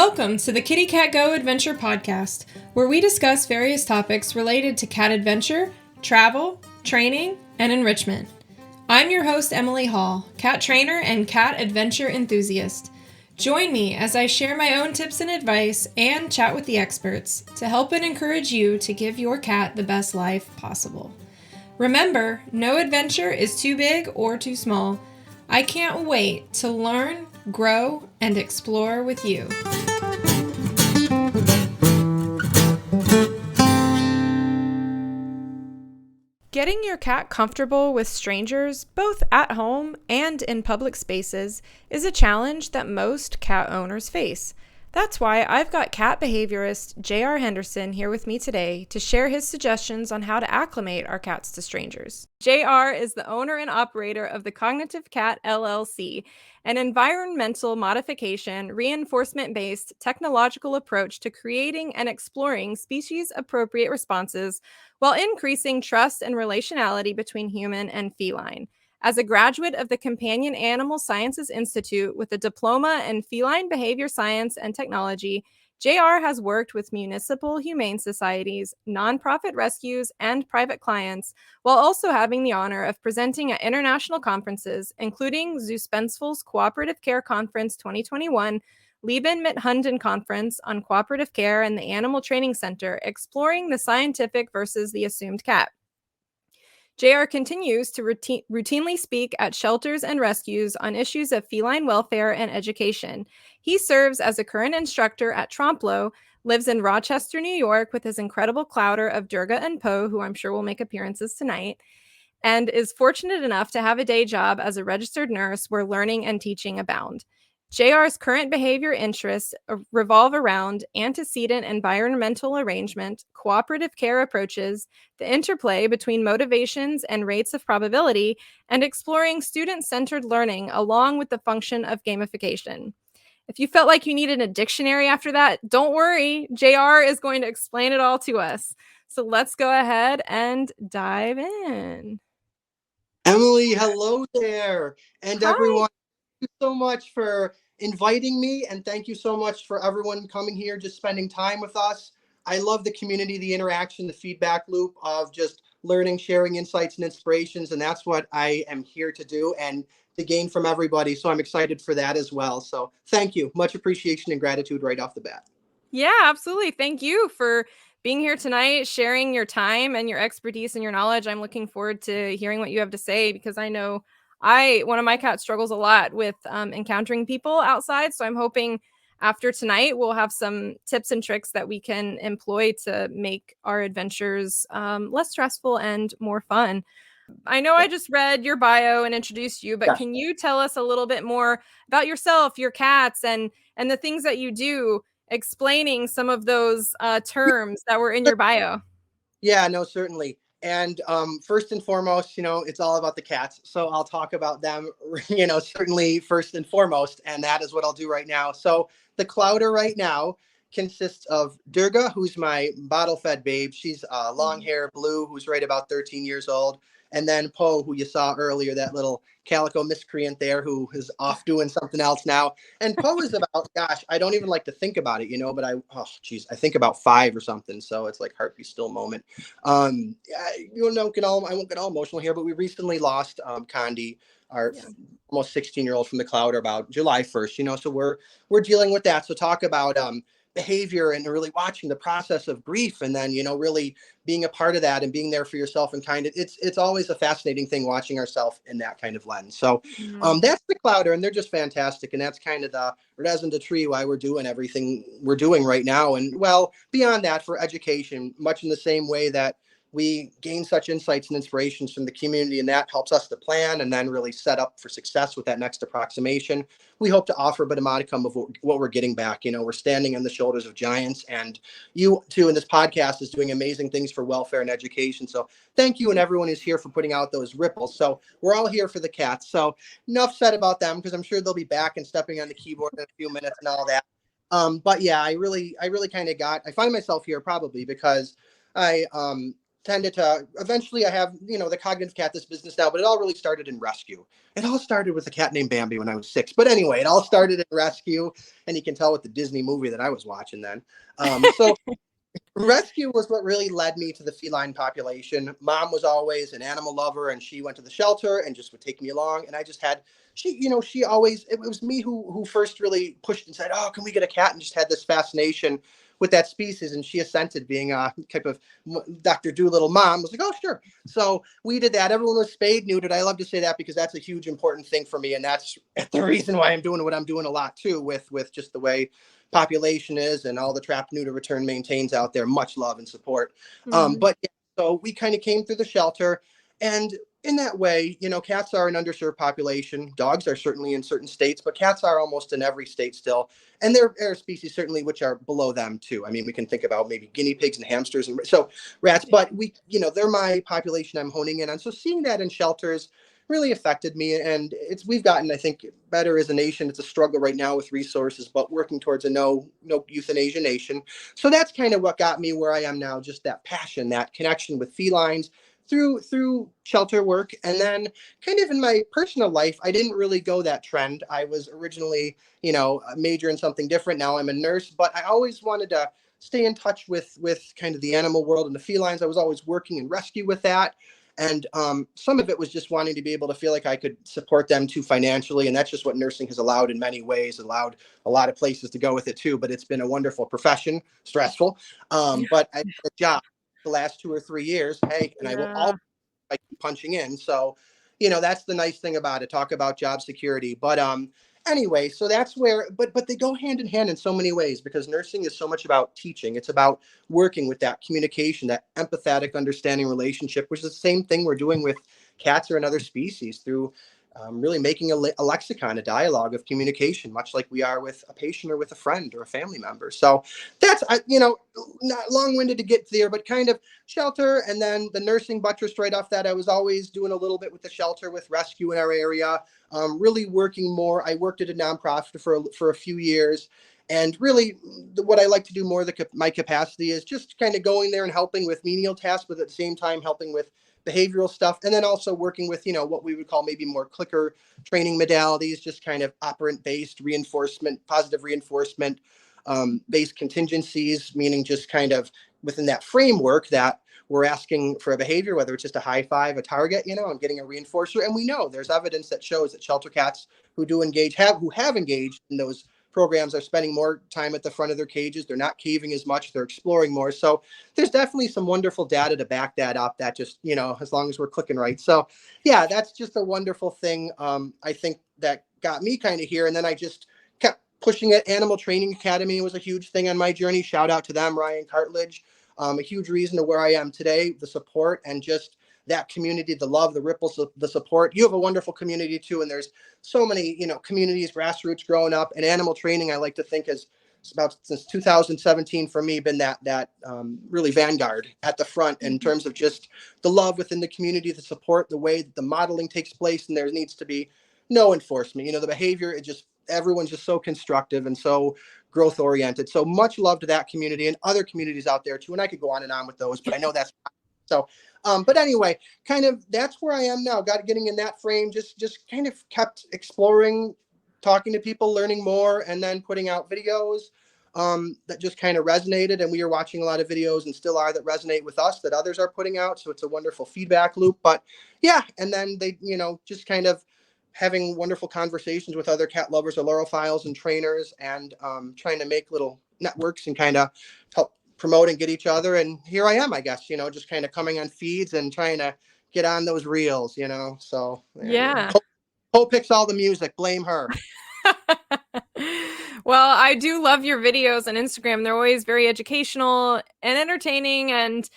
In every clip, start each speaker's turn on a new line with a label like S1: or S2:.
S1: Welcome to the Kitty Cat Go Adventure podcast, where we discuss various topics related to cat adventure, travel, training, and enrichment. I'm your host, Emily Hall, cat trainer and cat adventure enthusiast. Join me as I share my own tips and advice and chat with the experts to help and encourage you to give your cat the best life possible. Remember, no adventure is too big or too small. I can't wait to learn, grow, and explore with you. Getting your cat comfortable with strangers, both at home and in public spaces, is a challenge that most cat owners face. That's why I've got cat behaviorist J.R. Henderson here with me today to share his suggestions on how to acclimate our cats to strangers. J.R. is the owner and operator of the Cognitive Cat LLC, an environmental modification, reinforcement-based technological approach to creating and exploring species-appropriate responses while increasing trust and relationality between human and feline. As a graduate of the Companion Animal Sciences Institute with a diploma in feline behavior science and technology, JR has worked with municipal humane societies, nonprofit rescues, and private clients, while also having the honor of presenting at international conferences, including Zuspensful's Cooperative Care Conference 2021, Lieben mit Hunden Conference on Cooperative Care and the Animal Training Center, exploring the scientific versus the assumed cat. JR continues to routinely speak at shelters and rescues on issues of feline welfare and education. He serves as a current instructor at Tromplo, lives in Rochester, New York, with his incredible clouder of Durga and Poe, who I'm sure will make appearances tonight, and is fortunate enough to have a day job as a registered nurse where learning and teaching abound. JR's current behavior interests revolve around antecedent environmental arrangement, cooperative care approaches, the interplay between motivations and rates of probability, and exploring student-centered learning along with the function of gamification. If you felt like you needed a dictionary after that, don't worry, JR is going to explain it all to us. So let's go ahead and dive in.
S2: Emily, hello there. And
S1: Hi.
S2: everyone, thank you so much for inviting me. And thank you so much for everyone coming here, just spending time with us. I love the community, the interaction, the feedback loop of just learning, sharing insights and inspirations. And that's what I am here to do and to gain from everybody. So I'm excited for that as well. So thank you. Much appreciation and gratitude right off the bat.
S1: Yeah, absolutely. Thank you for being here tonight, sharing your time and your expertise and your knowledge. I'm looking forward to hearing what you have to say because I know one of my cats struggles a lot with encountering people outside. So I'm hoping after tonight, we'll have some tips and tricks that we can employ to make our adventures less stressful and more fun. I know I just read your bio and introduced you, but Can you tell us a little bit more about yourself, your cats, and the things that you do, explaining some of those terms that were in your bio?
S2: Yeah, no, certainly. And first and foremost, it's all about the cats. So I'll talk about them, certainly first and foremost. And that is what I'll do right now. So the clouder right now consists of Durga, who's my bottle fed babe. She's long hair, blue, who's right about 13 years old. And then Poe, who you saw earlier, that little calico miscreant there who is off doing something else now. And Poe is about, gosh, I don't even like to think about it, but I think about 5 or something. So it's like heart be still moment. I won't get all emotional here, but we recently lost Condi, our almost 16-year-old from the clouder about July 1st, so we're dealing with that. So talk about behavior and really watching the process of grief and then, really being a part of that and being there for yourself and it's always a fascinating thing watching ourselves in that kind of lens. So that's the clouder and they're just fantastic. And that's kind of the resin de tree why we're doing everything we're doing right now. And well, beyond that for education, much in the same way that we gain such insights and inspirations from the community, and that helps us to plan and then really set up for success with that next approximation. We hope to offer a bit of modicum of what we're getting back. We're standing on the shoulders of giants, and you too in this podcast is doing amazing things for welfare and education. So thank you and everyone who's here for putting out those ripples. So we're all here for the cats. So enough said about them because I'm sure they'll be back and stepping on the keyboard in a few minutes and all that. But yeah, I really kind of I find myself here probably because I tended to eventually I have, the cognitive cat, this business now, but it all really started in rescue. It all started with a cat named Bambi when I was 6. But anyway, it all started in rescue. And you can tell with the Disney movie that I was watching then. So rescue was what really led me to the feline population. Mom was always an animal lover, and she went to the shelter and just would take me along. And I just had, she always, it was me who first really pushed and said, oh, can we get a cat? And just had this fascination with that species. And she assented, being a type of Dr. Doolittle mom, was like, oh, sure. So we did that. Everyone was spayed, neutered. I love to say that because that's a huge, important thing for me. And that's the reason why I'm doing what I'm doing a lot too, with just the way population is and all the trap, neuter, return maintains out there. Much love and support. But yeah, so we kind of came through the shelter, and in that way, cats are an underserved population. Dogs are certainly in certain states, but cats are almost in every state still. And there are species certainly which are below them too. I mean, we can think about maybe guinea pigs and hamsters and so rats, but they're my population I'm honing in on. So seeing that in shelters really affected me, and we've gotten, I think, better as a nation. It's a struggle right now with resources, but working towards a no euthanasia nation. So that's kind of what got me where I am now, just that passion, that connection with felines through shelter work. And then kind of in my personal life, I didn't really go that trend. I was originally, a major in something different. Now I'm a nurse, but I always wanted to stay in touch with kind of the animal world and the felines. I was always working in rescue with that. And some of it was just wanting to be able to feel like I could support them too financially. And that's just what nursing has allowed in many ways, allowed a lot of places to go with it too. But it's been a wonderful profession, stressful. But a job the last 2 or 3 years. Hey, and I will always keep punching in. So, that's the nice thing about it. Talk about job security. But anyway, so that's where, but they go hand in hand in so many ways, because nursing is so much about teaching. It's about working with that communication, that empathetic understanding relationship, which is the same thing we're doing with cats or another species, through really making a lexicon, a dialogue of communication, much like we are with a patient or with a friend or a family member. So that's, not long-winded to get there, but kind of shelter. And then the nursing buttressed right off that. I was always doing a little bit with the shelter, with rescue in our area, really working more. I worked at a nonprofit for a few years. And really, what I like to do more, my capacity is just kind of going there and helping with menial tasks, but at the same time helping with behavioral stuff, and then also working with what we would call maybe more clicker training modalities, just kind of operant based reinforcement, positive reinforcement based contingencies, meaning just kind of within that framework that we're asking for a behavior, whether it's just a high five, a target, I'm getting a reinforcer. And we know there's evidence that shows that shelter cats who have engaged in those programs are spending more time at the front of their cages. They're not caving as much. They're exploring more. So there's definitely some wonderful data to back that up, that just, as long as we're clicking right. So yeah, that's just a wonderful thing. I think that got me kind of here. And then I just kept pushing it. Animal Training Academy was a huge thing on my journey. Shout out to them, Ryan Cartledge. A huge reason to where I am today, the support and just that community, the love, the ripples, the support. You have a wonderful community too. And there's so many, communities, grassroots growing up. And animal training, I like to think, has about since 2017 for me been that really vanguard at the front in terms of just the love within the community, the support, the way that the modeling takes place. And there needs to be no enforcement. The behavior, everyone's just so constructive and so growth oriented. So much love to that community and other communities out there too. And I could go on and on with those, but I know that's so. But anyway, kind of that's where I am now. Getting in that frame, just kind of kept exploring, talking to people, learning more, and then putting out videos that just kind of resonated. And we are watching a lot of videos and still are that resonate with us that others are putting out. So it's a wonderful feedback loop. But yeah, and then they, just kind of having wonderful conversations with other cat lovers or laurophiles and trainers, and trying to make little networks and kind of help promote and get each other. And here I am, I guess, just kind of coming on feeds and trying to get on those reels, so
S1: Yeah.
S2: Cole picks all the music, blame her.
S1: Well, I do love your videos on Instagram. They're always very educational and entertaining and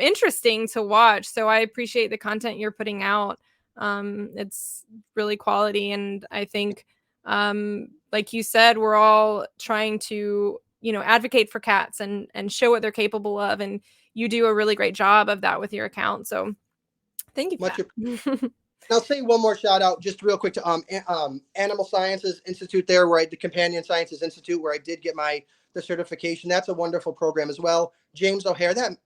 S1: interesting to watch. So I appreciate the content you're putting out. It's really quality. And I think, like you said, we're all trying to, advocate for cats and show what they're capable of. And you do a really great job of that with your account. So thank you for that.
S2: I'll say one more shout out just real quick to Animal Sciences Institute there, where the Companion Sciences Institute, where I did get the certification. That's a wonderful program as well. James O'Hare, that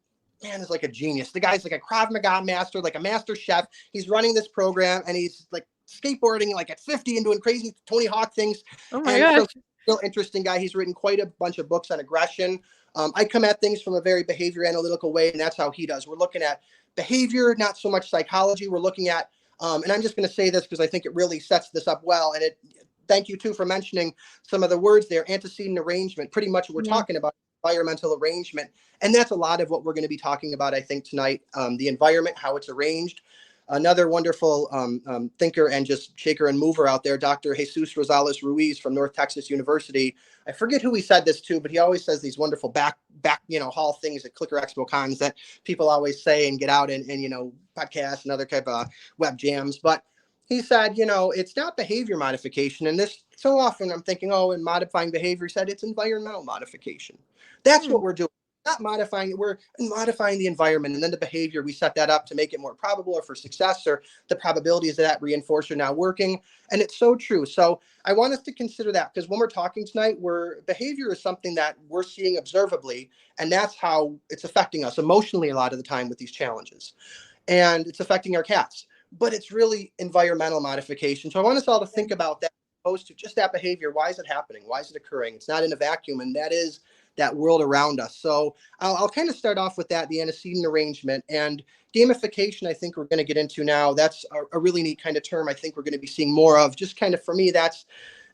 S2: man is like a genius. The guy's like a Krav Maga master, like a master chef. He's running this program and he's like skateboarding like at 50 and doing crazy Tony Hawk things.
S1: Oh my
S2: And
S1: gosh.
S2: so, real interesting guy. He's written quite a bunch of books on aggression. I come at things from a very behavior analytical way, and that's how he does. We're looking at behavior, not so much psychology. We're looking at, and I'm just going to say this because I think it really sets this up well. And it, thank you too for mentioning some of the words there. Antecedent arrangement, pretty much what we're talking about, environmental arrangement. And that's a lot of what we're going to be talking about, I think, tonight. The environment, how it's arranged. Another wonderful thinker and just shaker and mover out there, Dr. Jesus Rosales Ruiz from North Texas University. I forget who he said this to, but he always says these wonderful back hall things at Clicker Expo cons that people always say and get out and podcasts and other type of web jams. But he said, it's not behavior modification. And this, so often I'm thinking, in modifying behavior, he said it's environmental modification. That's what we're doing. Not modifying it, we're modifying the environment, and then the behavior, we set that up to make it more probable or for success, or the probabilities of that reinforce are now working. And it's so true. So I want us to consider that, because when we're talking tonight, behavior is something that we're seeing observably, and that's how it's affecting us emotionally a lot of the time with these challenges. And it's affecting our cats, but it's really environmental modification. So I want us all to think about that, opposed to just that behavior. Why is it happening? Why is it occurring? It's not in a vacuum, and that is that world around us. So I'll kind of start off with that, the antecedent arrangement. And gamification, I think we're going to get into now. That's a really neat kind of term I think we're going to be seeing more of. Just kind of, for me, that's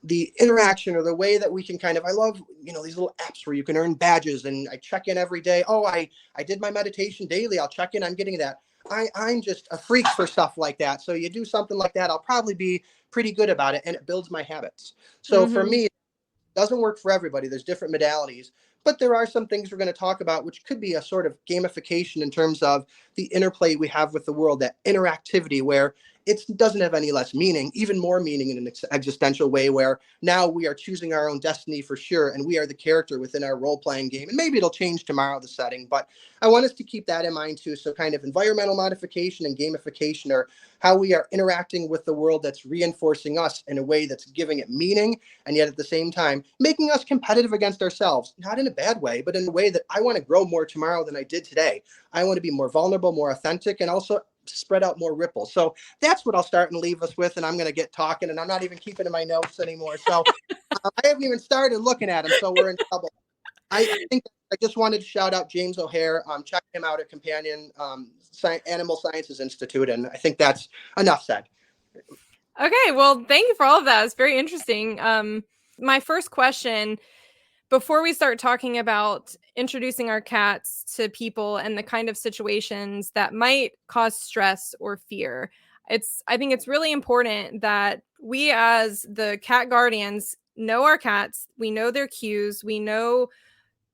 S2: the interaction, or the way that we can kind of, I love, these little apps where you can earn badges, and I check in every day. I did my meditation daily. I'll check in. I'm getting that. I'm just a freak for stuff like that. So you do something like that, I'll probably be pretty good about it, and it builds my habits. So for me, it doesn't work for everybody. There's different modalities. But there are some things we're going to talk about, which could be a sort of gamification in terms of the interplay we have with the world, that interactivity where it doesn't have any less meaning, even more meaning in an existential way, where now we are choosing our own destiny for sure, and we are the character within our role-playing game. And maybe it'll change tomorrow, the setting, but I want us to keep that in mind too. So kind of environmental modification and gamification are how we are interacting with the world that's reinforcing us in a way that's giving it meaning, and yet at the same time making us competitive against ourselves, not in a bad way, but in a way that I want to grow more tomorrow than I did today. I want to be more vulnerable, more authentic, and also spread out more ripples. So that's what I'll start and leave us with. And I'm going to get talking, and I'm not even keeping in my notes anymore. So I haven't even started looking at them. So we're in trouble. I think I just wanted to shout out James O'Hare. Check him out at Companion Animal Sciences Institute. And I think that's enough said.
S1: Okay, well, thank you for all of that. It's very interesting. My first question, before we start talking about introducing our cats to people and the kind of situations that might cause stress or fear, I think it's really important that we, as the cat guardians, know our cats. We know their cues. We know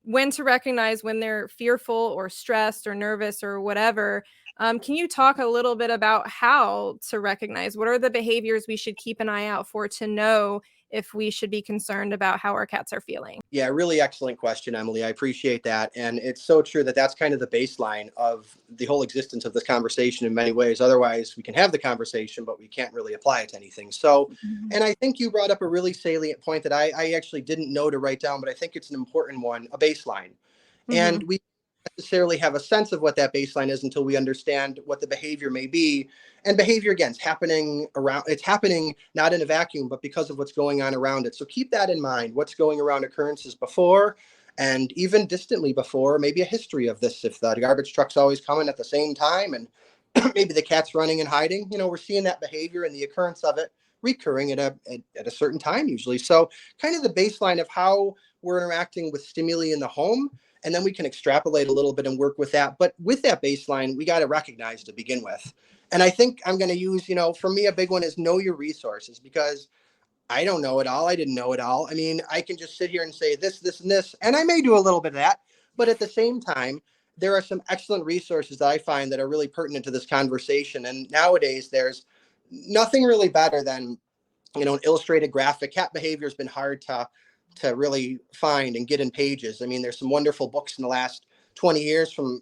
S1: when to recognize when they're fearful or stressed or nervous or whatever. Can you talk a little bit about how to recognize what are the behaviors we should keep an eye out for to know if we should be concerned about how our cats are feeling?
S2: Yeah, really excellent question, Emily. I appreciate that. And it's so true that that's kind of the baseline of the whole existence of this conversation in many ways. Otherwise, we can have the conversation, but we can't really apply it to anything. So, and I think you brought up a really salient point that I actually didn't know to write down, but I think it's an important one, a baseline. And we necessarily have a sense of what that baseline is until we understand what the behavior may be. And behavior, again, it's happening not in a vacuum, but because of what's going on around it. So keep that in mind, what's going around occurrences before and even distantly before, maybe a history of this. If the garbage truck's always coming at the same time and maybe the cat's running and hiding, we're seeing that behavior and the occurrence of it recurring at a certain time usually. So kind of the baseline of how we're interacting with stimuli in the home. And then we can extrapolate a little bit and work with that. But with that baseline, we got to recognize to begin with. And I think I'm going to use, for me, a big one is know your resources, because I don't know it all. I didn't know it all. I mean, I can just sit here and say this, this, and this, and I may do a little bit of that. But at the same time, there are some excellent resources that I find that are really pertinent to this conversation. And nowadays, there's nothing really better than, an illustrated graphic. Cat behavior has been hard to really find and get in pages. I mean, there's some wonderful books in the last 20 years from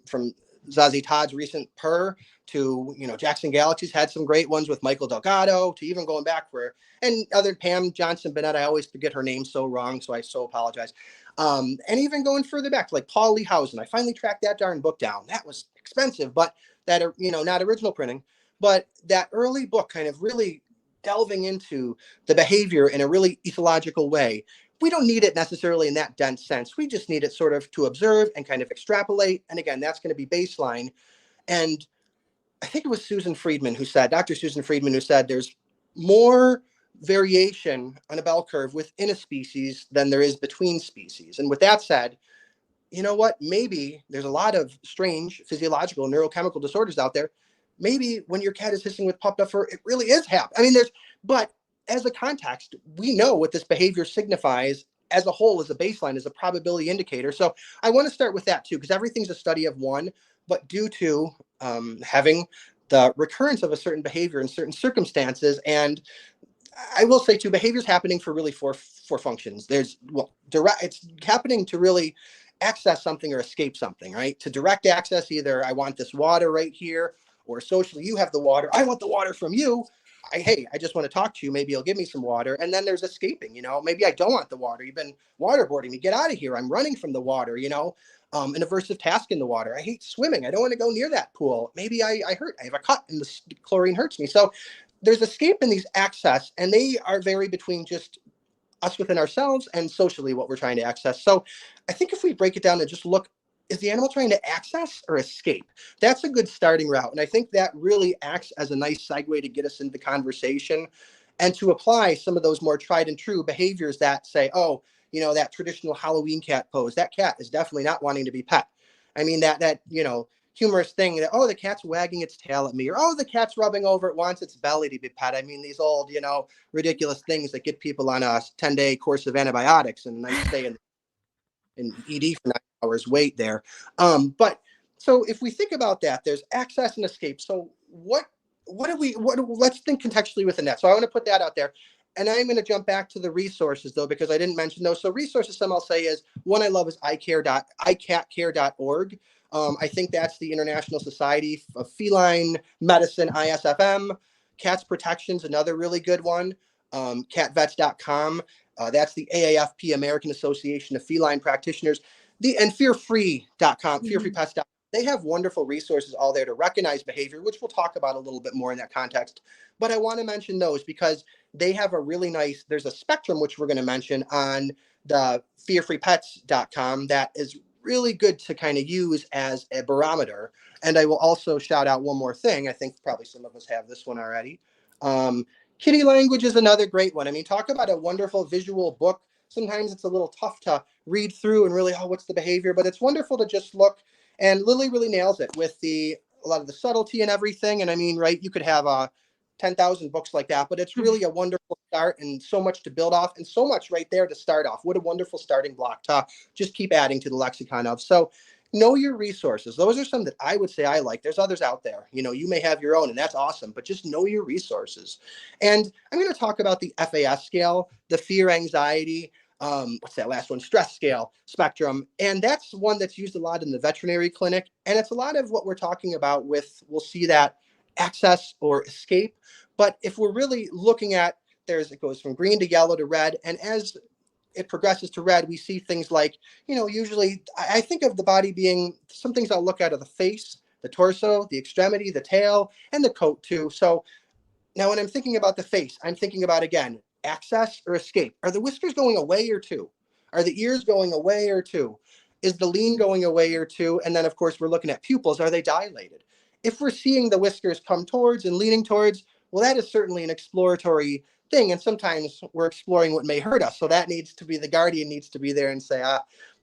S2: Zazie Todd's recent Purr to, Jackson Galaxy's had some great ones with Michael Delgado to even going back for, and other Pam Johnson Bennett. I always forget her name so wrong, so I so apologize. And even going further back to like Paul Lee Housen. I finally tracked that darn book down. That was expensive, but that, not original printing, but that early book kind of really delving into the behavior in a really ethological way. We don't need it necessarily in that dense sense. We just need it sort of to observe and kind of extrapolate. And again, that's going to be baseline. And I think it was Dr. Susan Friedman, who said there's more variation on a bell curve within a species than there is between species. And with that said, you know what? Maybe there's a lot of strange physiological neurochemical disorders out there. Maybe when your cat is hissing with puffed up fur, it really is happening. But as a context, we know what this behavior signifies as a whole, as a baseline, as a probability indicator. So I want to start with that too, because everything's a study of one, but due to having the recurrence of a certain behavior in certain circumstances. And I will say too, behavior is happening for really four functions. It's happening to really access something or escape something, right? To direct access, either I want this water right here, or socially, you have the water, I want the water from you. I just want to talk to you. Maybe you'll give me some water. And then there's escaping, maybe I don't want the water. You've been waterboarding me. Get out of here. I'm running from the water, an aversive task in the water. I hate swimming. I don't want to go near that pool. Maybe I have a cut and the chlorine hurts me. So there's escape in these access, and they are vary between just us within ourselves and socially what we're trying to access. So I think if we break it down and just look, is the animal trying to access or escape? That's a good starting route. And I think that really acts as a nice segue to get us into the conversation and to apply some of those more tried and true behaviors that say, oh, that traditional Halloween cat pose, that cat is definitely not wanting to be pet. I mean, that humorous thing that, oh, the cat's wagging its tail at me, or, oh, the cat's rubbing over, it wants its belly to be pet. I mean, these old, ridiculous things that get people on a 10-day course of antibiotics and a nice stay in ED for 9 hours wait there. But so if we think about that, there's access and escape. So let's think contextually within that. So I want to put that out there. And I'm going to jump back to the resources, though, because I didn't mention those. So resources, some I'll say is, one I love is icatcare.org. I think that's the International Society of Feline Medicine, ISFM. Cats Protection's another really good one. Catvets.com. That's the AAFP, American Association of Feline Practitioners. And fearfree.com, fearfreepets.com. They have wonderful resources all there to recognize behavior, which we'll talk about a little bit more in that context. But I want to mention those because they have a really nice, there's a spectrum, which we're going to mention on the fearfreepets.com that is really good to kind of use as a barometer. And I will also shout out one more thing. I think probably some of us have this one already. Kitty Language is another great one. I mean, talk about a wonderful visual book. Sometimes it's a little tough to read through and really, what's the behavior? But it's wonderful to just look. And Lily really nails it with a lot of the subtlety and everything. And I mean, right, you could have 10,000 books like that, but it's really a wonderful start and so much to build off and so much right there to start off. What a wonderful starting block to just keep adding to the lexicon of. So know your resources. Those are some that I would say I like. There's others out there. You may have your own, and that's awesome, but just know your resources. And I'm going to talk about the FAS scale, the fear, anxiety, what's that last one? Stress scale spectrum. And that's one that's used a lot in the veterinary clinic. And it's a lot of what we're talking about we'll see that access or escape. But if we're really looking at, it goes from green to yellow to red. And as it progresses to red, we see things like, usually I think of the body being, some things I'll look at are the face, the torso, the extremity, the tail, and the coat too. So now when I'm thinking about the face, I'm thinking about, again, access or escape. Are the whiskers going away or two? Are the ears going away or two? Is the lean going away or two? And then, of course, we're looking at pupils. Are they dilated? If we're seeing the whiskers come towards and leaning towards, well, that is certainly an exploratory thing. And sometimes we're exploring what may hurt us. So that needs to be, the guardian needs to be there and say,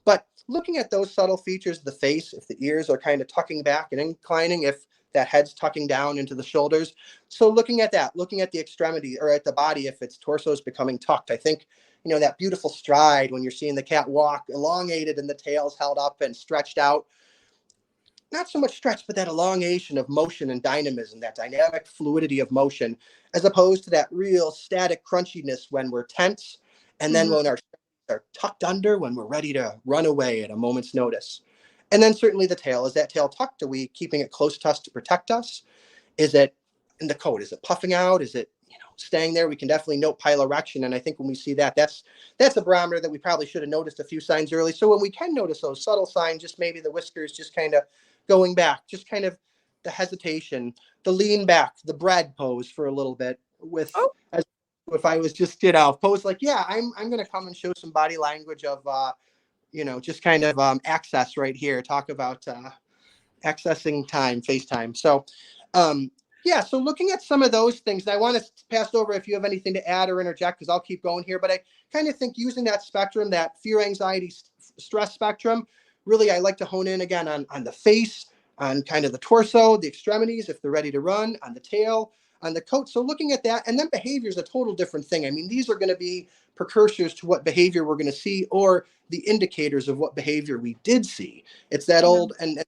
S2: but looking at those subtle features of the face, if the ears are kind of tucking back and inclining, if that head's tucking down into the shoulders. So looking at that, looking at the extremity or at the body, if its torso is becoming tucked, I think, that beautiful stride when you're seeing the cat walk elongated and the tail's held up and stretched out. Not so much stretch, but that elongation of motion and dynamism, that dynamic fluidity of motion, as opposed to that real static crunchiness when we're tense. And then when our are tucked under, when we're ready to run away at a moment's notice. And then certainly the tail. Is that tail tucked? Are we keeping it close to us to protect us? Is it in the coat? Is it puffing out? Is it staying there? We can definitely note piloerection, and I think when we see that, that's a barometer that we probably should have noticed a few signs early. So when we can notice those subtle signs, just maybe the whiskers just kind of going back, just kind of the hesitation, the lean back, the Brad pose for a little bit with
S1: Oh,
S2: as if I was just pose like, yeah, I'm gonna come and show some body language of just kind of access right here. Talk about accessing time, FaceTime. So, yeah, so looking at some of those things, and I want to pass over if you have anything to add or interject, because I'll keep going here. But I kind of think using that spectrum, that fear, anxiety, stress spectrum, really, I like to hone in again on the face, on kind of the torso, the extremities, if they're ready to run, on the tail, on the coat. So looking at that, and then behavior is a total different thing. I mean, these are going to be precursors to what behavior we're going to see, or the indicators of what behavior we did see. It's that
S1: yeah.
S2: old, and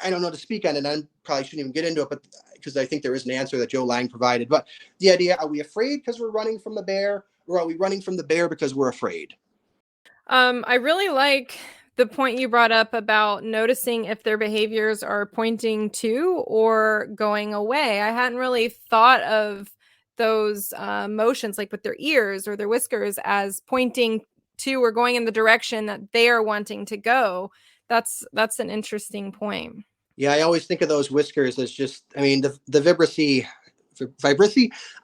S2: I don't know to speak on it. I probably shouldn't even get into it, but because I think there is an answer that Joe Lang provided. But the idea: are we afraid because we're running from the bear, or are we running from the bear because we're afraid?
S1: I really like the point you brought up about noticing if their behaviors are pointing to or going away. I hadn't really thought of those motions, like with their ears or their whiskers, as pointing to or going in the direction that they are wanting to go. That's an interesting point.
S2: Yeah, I always think of those whiskers as just, I mean, the vibrissae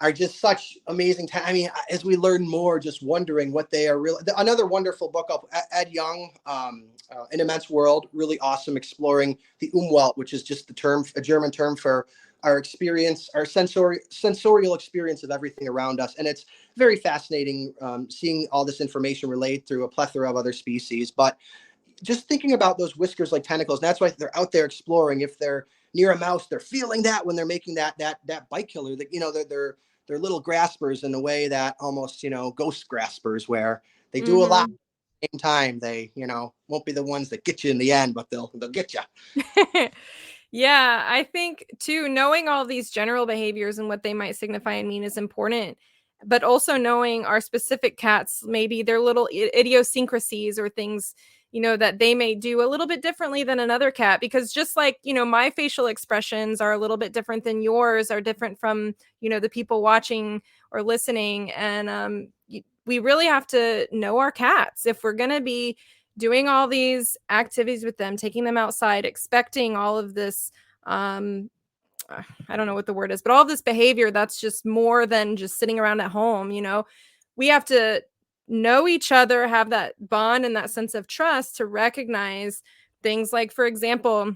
S2: are just such amazing. I mean, as we learn more, just wondering what they are really. Another wonderful book of Ed Young, An Immense World, really awesome, exploring the Umwelt, which is just a German term for our experience, our sensorial experience of everything around us. And it's very fascinating seeing all this information relayed through a plethora of other species. But just thinking about those whiskers like tentacles. And that's why they're out there exploring. If they're near a mouse, they're feeling that when they're making that bite killer. That they're little graspers in a way that almost ghost graspers, where they do a lot
S1: Mhm.
S2: at the same time. They won't be the ones that get you in the end, but they'll get you.
S1: Yeah, I think too, knowing all these general behaviors and what they might signify and mean is important, but also knowing our specific cats, maybe their little idiosyncrasies or things, that they may do a little bit differently than another cat. Because just like, my facial expressions are a little bit different than yours, are different from, the people watching or listening. And we really have to know our cats if we're going to be doing all these activities with them, taking them outside, expecting all of this I don't know what the word is, but all of this behavior that's just more than just sitting around at home. We have to know each other, have that bond and that sense of trust to recognize things like, for example,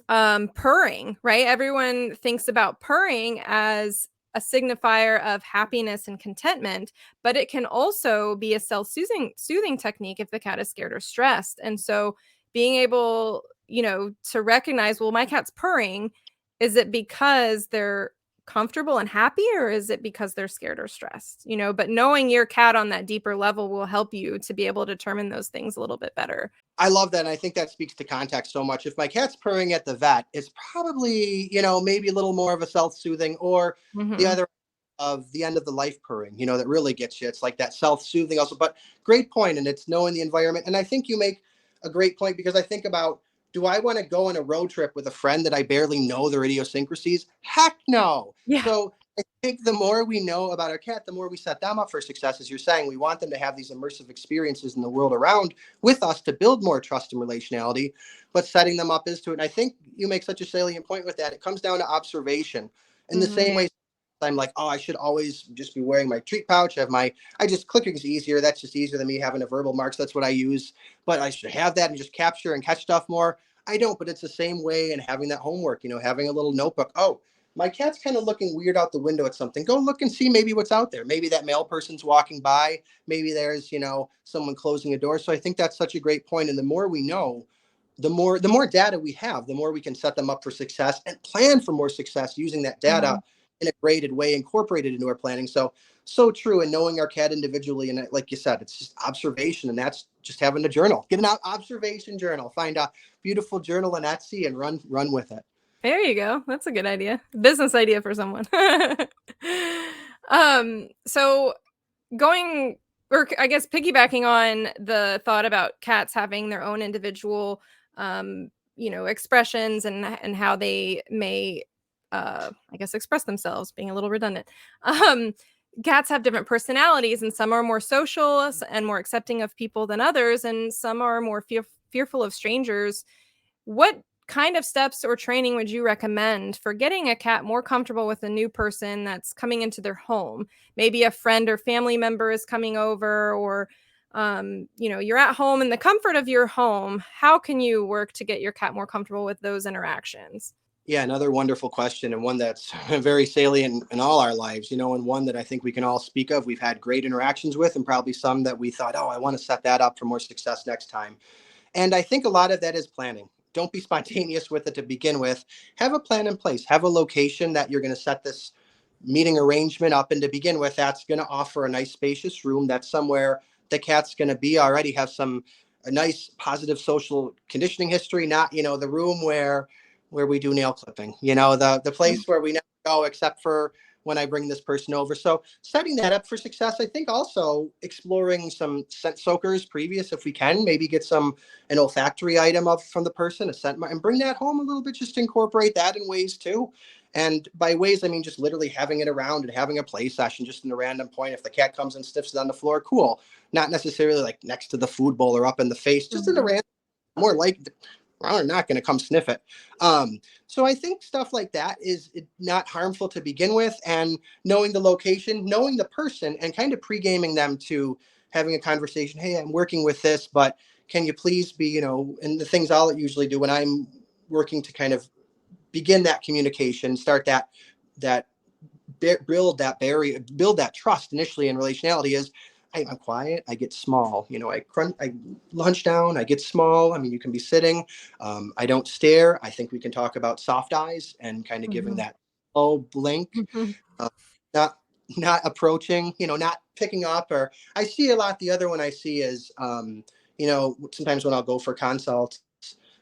S1: purring, right? Everyone thinks about purring as a signifier of happiness and contentment, but it can also be a self-soothing technique if the cat is scared or stressed. And so being able, to recognize, well, my cat's purring, is it because they're comfortable and happy, or is it because they're scared or stressed? But knowing your cat on that deeper level will help you to be able to determine those things a little bit better.
S2: I love that. And I think that speaks to context so much. If my cat's purring at the vet, it's probably, maybe a little more of a self-soothing, or the
S1: Mhm.
S2: other of the end of the life purring, that really gets you. It's like that self-soothing also. But great point, and it's knowing the environment. And I think you make a great point, because I think about, do I want to go on a road trip with a friend that I barely know their idiosyncrasies? Heck no.
S1: Yeah.
S2: So I think the more we know about our cat, the more we set them up for success. As you're saying, we want them to have these immersive experiences in the world around with us to build more trust and relationality, but setting them up is to it. And I think you make such a salient point with that. It comes down to observation. In the
S1: Mhm.
S2: same way, I'm like, oh, I should always just be wearing my treat pouch. I just clicking is easier. That's just easier than me having a verbal marks. That's what I use. But I should have that and just capture and catch stuff more. I don't, but it's the same way in having that homework, having a little notebook. Oh, my cat's kind of looking weird out the window at something. Go look and see maybe what's out there. Maybe that mail person's walking by. Maybe there's, someone closing a door. So I think that's such a great point. And the more we know, the more data we have, the more we can set them up for success and plan for more success using that data
S1: Mhm.
S2: in a graded way, incorporated into our planning. So true. And knowing our cat individually, and like you said, it's just observation, and that's just having a journal. Get an observation journal. Find a beautiful journal on Etsy and run with it.
S1: There you go. That's a good idea. Business idea for someone. So going, or I guess piggybacking on the thought about cats having their own individual expressions and how they may, I guess, express themselves, being a little redundant. Um, Cats have different personalities, and some are more social and more accepting of people than others, and some are more fearful of strangers. What kind of steps or training would you recommend for getting a cat more comfortable with a new person that's coming into their home? Maybe a friend or family member is coming over, or you're at home in the comfort of your home. How can you work to get your cat more comfortable with those interactions?
S2: Yeah, another wonderful question, and one that's very salient in all our lives, and one that I think we can all speak of. We've had great interactions with, and probably some that we thought, oh, I want to set that up for more success next time. And I think a lot of that is planning. Don't be spontaneous with it to begin with. Have a plan in place. Have a location that you're going to set this meeting arrangement up. And to begin with, that's going to offer a nice spacious room. That's somewhere the cat's going to be already have a nice positive social conditioning history, not, the room where we do nail clipping, the place where we never go except for when I bring this person over. So setting that up for success. I think also exploring some scent soakers previous, if we can, maybe get an olfactory item from the person, a scent, and bring that home a little bit, just incorporate that in ways too. And by ways, I mean, just literally having it around and having a play session just in a random point. If the cat comes and sniffs it on the floor, cool. Not necessarily like next to the food bowl or up in the face, just in a random, more like, well, they're not going to come sniff it. So I think stuff like that is not harmful to begin with, and knowing the location, knowing the person, and kind of pre-gaming them to having a conversation. Hey, I'm working with this, but can you please be, and the things I'll usually do when I'm working to kind of begin that communication, start that build that barrier, build that trust initially in relationality is, I'm quiet. I get small. I lunge down. I get small. I mean, you can be sitting. I don't stare. I think we can talk about soft eyes and kind of giving that blink,
S1: Mhm.
S2: uh, not not approaching. Not picking up. Or I see a lot. The other one I see is, sometimes when I'll go for consults,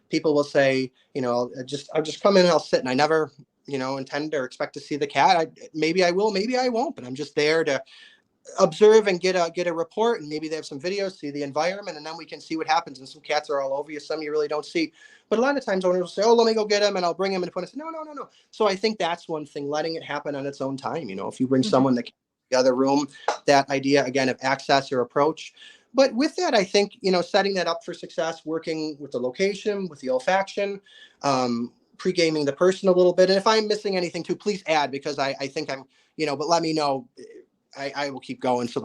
S2: people will say, I'll just come in and I'll sit, and I never, intend or expect to see the cat. Maybe I will, maybe I won't, but I'm just there to observe and get a report, and maybe they have some videos, see the environment, and then we can see what happens. And some cats are all over you, some you really don't see. But a lot of times owners will say, oh, let me go get him and I'll bring him and put it. No, no, no, no. So I think that's one thing, letting it happen on its own time. If you bring someone that can the other room, that idea again of access or approach. But with that, I think, setting that up for success, working with the location, with the olfaction, pre-gaming the person a little bit. And if I'm missing anything too, please add, because I think I'm, but let me know. I will keep going. So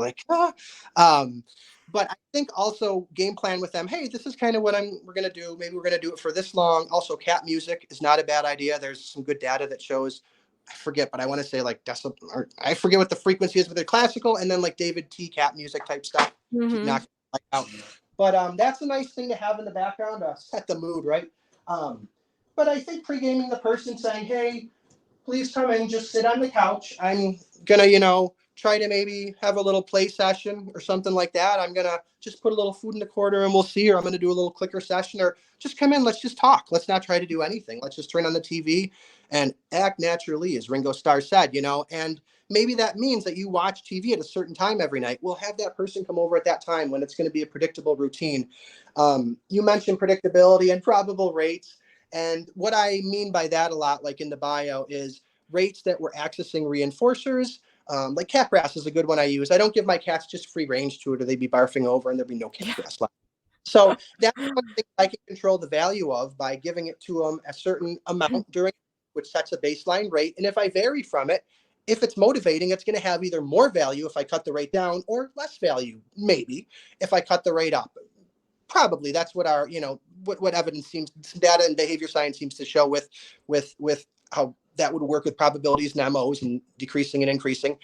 S2: but I think also game plan with them. Hey, this is kind of what we're going to do. Maybe we're going to do it for this long. Also, cat music is not a bad idea. There's some good data that shows, I forget, but I want to say like decibel, or I forget what the frequency is, but they're classical, and then like David T. cat music type stuff. Keep knocking like out. But that's a nice thing to have in the background to set the mood, right? But I think pre-gaming the person, saying, hey, please come in, just sit on the couch. I'm gonna, try to maybe have a little play session or something like that. I'm gonna just put a little food in the corner and we'll see, or I'm gonna do a little clicker session, or just come in, let's just talk. Let's not try to do anything. Let's just turn on the TV and act naturally, as Ringo Starr said, and maybe that means that you watch TV at a certain time every night. We'll have that person come over at that time when it's going to be a predictable routine. You mentioned predictability and probable rates. And what I mean by that a lot, like in the bio, is rates that we're accessing reinforcers. Like cat grass is a good one I use. I don't give my cats just free range to it, or they'd be barfing over and there'd be no cat grass left. So that's one thing I can control the value of by giving it to them a certain amount during, which sets a baseline rate. And if I vary from it, if it's motivating, it's going to have either more value if I cut the rate down, or less value, maybe, if I cut the rate up. Probably that's what our, what evidence seems, data and behavior science seems to show with how that would work with probabilities and MOs and decreasing and increasing.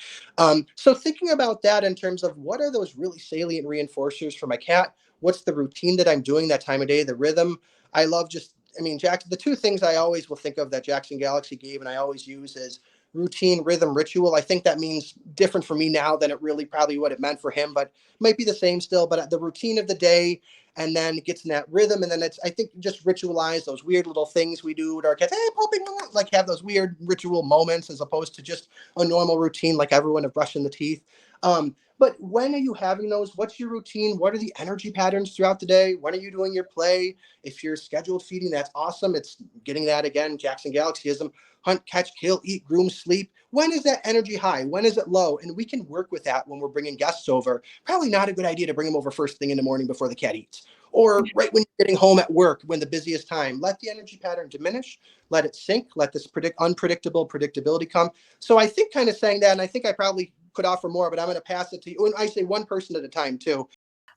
S2: So thinking about that in terms of what are those really salient reinforcers for my cat? What's the routine that I'm doing that time of day, the rhythm? I love Jackson, the two things I always will think of that Jackson Galaxy gave and I always use is routine, rhythm, ritual. I think that means different for me now than it really probably what it meant for him, but might be the same still. But the routine of the day, and then it gets in that rhythm. And then I think just ritualize those weird little things we do with our cats. Hey, pooping, like have those weird ritual moments as opposed to just a normal routine like everyone of brushing the teeth. But when are you having those? What's your routine? What are the energy patterns throughout the day? When are you doing your play? If you're scheduled feeding, that's awesome. It's getting that again, Jackson Galaxyism, hunt, catch, kill, eat, groom, sleep. When is that energy high? When is it low? And we can work with that when we're bringing guests over. Probably not a good idea to bring them over first thing in the morning before the cat eats, or right when you're getting home at work, when the busiest time. Let the energy pattern diminish, let it sink, let this unpredictable predictability come. So I think kind of saying that, and I think I probably could offer more, but I'm going to pass it to you. And I say one person at a time too.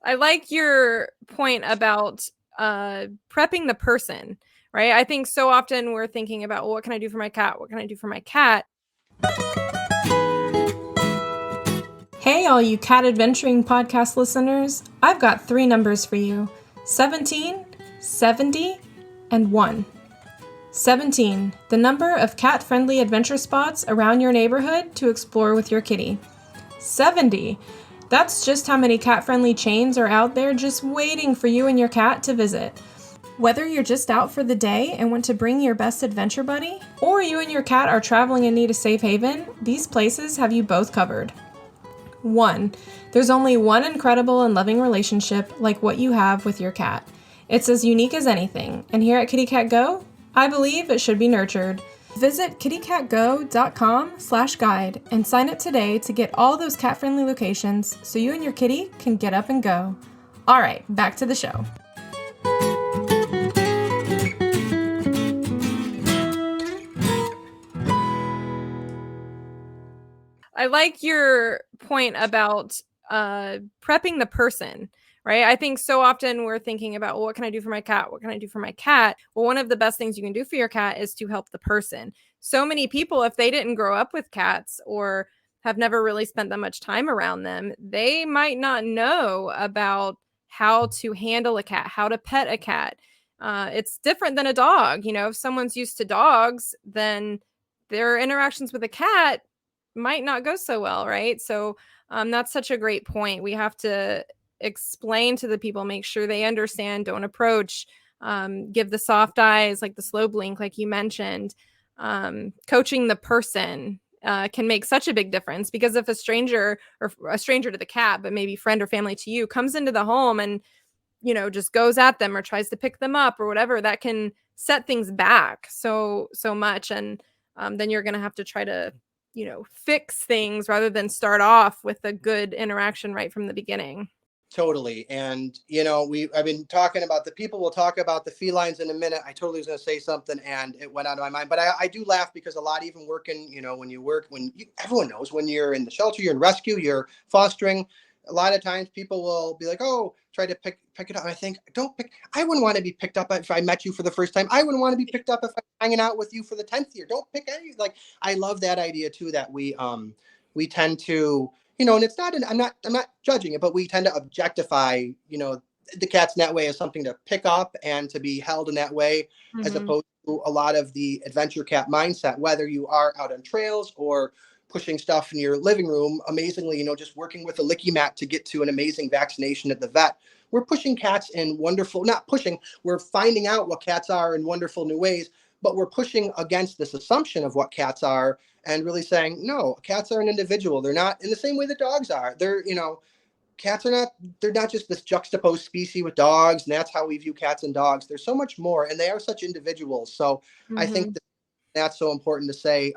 S1: I like your point about prepping the person, right? I think so often we're thinking about, well, what can I do for my cat? What can I do for my cat? Hey, all you cat adventuring podcast listeners. I've got 3 numbers for you: 17, 70, and 1. 17, the number of cat-friendly adventure spots around your neighborhood to explore with your kitty. 70, that's just how many cat-friendly chains are out there just waiting for you and your cat to visit. Whether you're just out for the day and want to bring your best adventure buddy, or you and your cat are traveling and need a safe haven, these places have you both covered. 1. There's only one incredible and loving relationship like what you have with your cat. It's as unique as anything, and here at Kitty Cat Go, I believe it should be nurtured. Visit kittycatgo.com/guide and sign up today to get all those cat-friendly locations so you and your kitty can get up and go. All right, back to the show. I like your point about prepping the person, right? I think so often we're thinking about, well, what can I do for my cat? What can I do for my cat? Well, one of the best things you can do for your cat is to help the person. So many people, if they didn't grow up with cats or have never really spent that much time around them, they might not know about how to handle a cat, how to pet a cat. It's different than a dog. You know, if someone's used to dogs, then their interactions with a cat might not go so well, right? So that's such a great point. We have to explain to the people, make sure they understand, don't approach, give the soft eyes, like the slow blink, like you mentioned. Coaching the person can make such a big difference, because if a stranger, or a stranger to the cat, but maybe friend or family to you, comes into the home and, you know, just goes at them or tries to pick them up or whatever, that can set things back so much. And then you're going to have to try to, you know, fix things rather than start off with a good interaction right from the beginning.
S2: Totally. And, you know, I've been talking about the people. We'll talk about the felines in a minute. I totally was going to say something and it went out of my mind. But I do laugh because a lot, even working, you know, everyone knows when you're in the shelter, you're in rescue, you're fostering. A lot of times people will be like, oh, try to pick it up. And I think, I wouldn't want to be picked up if I met you for the first time. I wouldn't want to be picked up if I'm hanging out with you for the 10th year. Don't pick any. Like, I love that idea too, that we tend to, you know, and it's not, I'm not judging it, but we tend to objectify, you know, the cats in that way as something to pick up and to be held in that way, as opposed to a lot of the adventure cat mindset, whether you are out on trails or pushing stuff in your living room. Amazingly, you know, just working with a licky mat to get to an amazing vaccination at the vet. We're pushing cats in we're finding out what cats are in wonderful new ways, but we're pushing against this assumption of what cats are and really saying, no, cats are an individual. They're not in the same way that dogs are. They're, you know, they're not just this juxtaposed species with dogs. And that's how we view cats and dogs. There's so much more, and they are such individuals. So I think that's so important to say.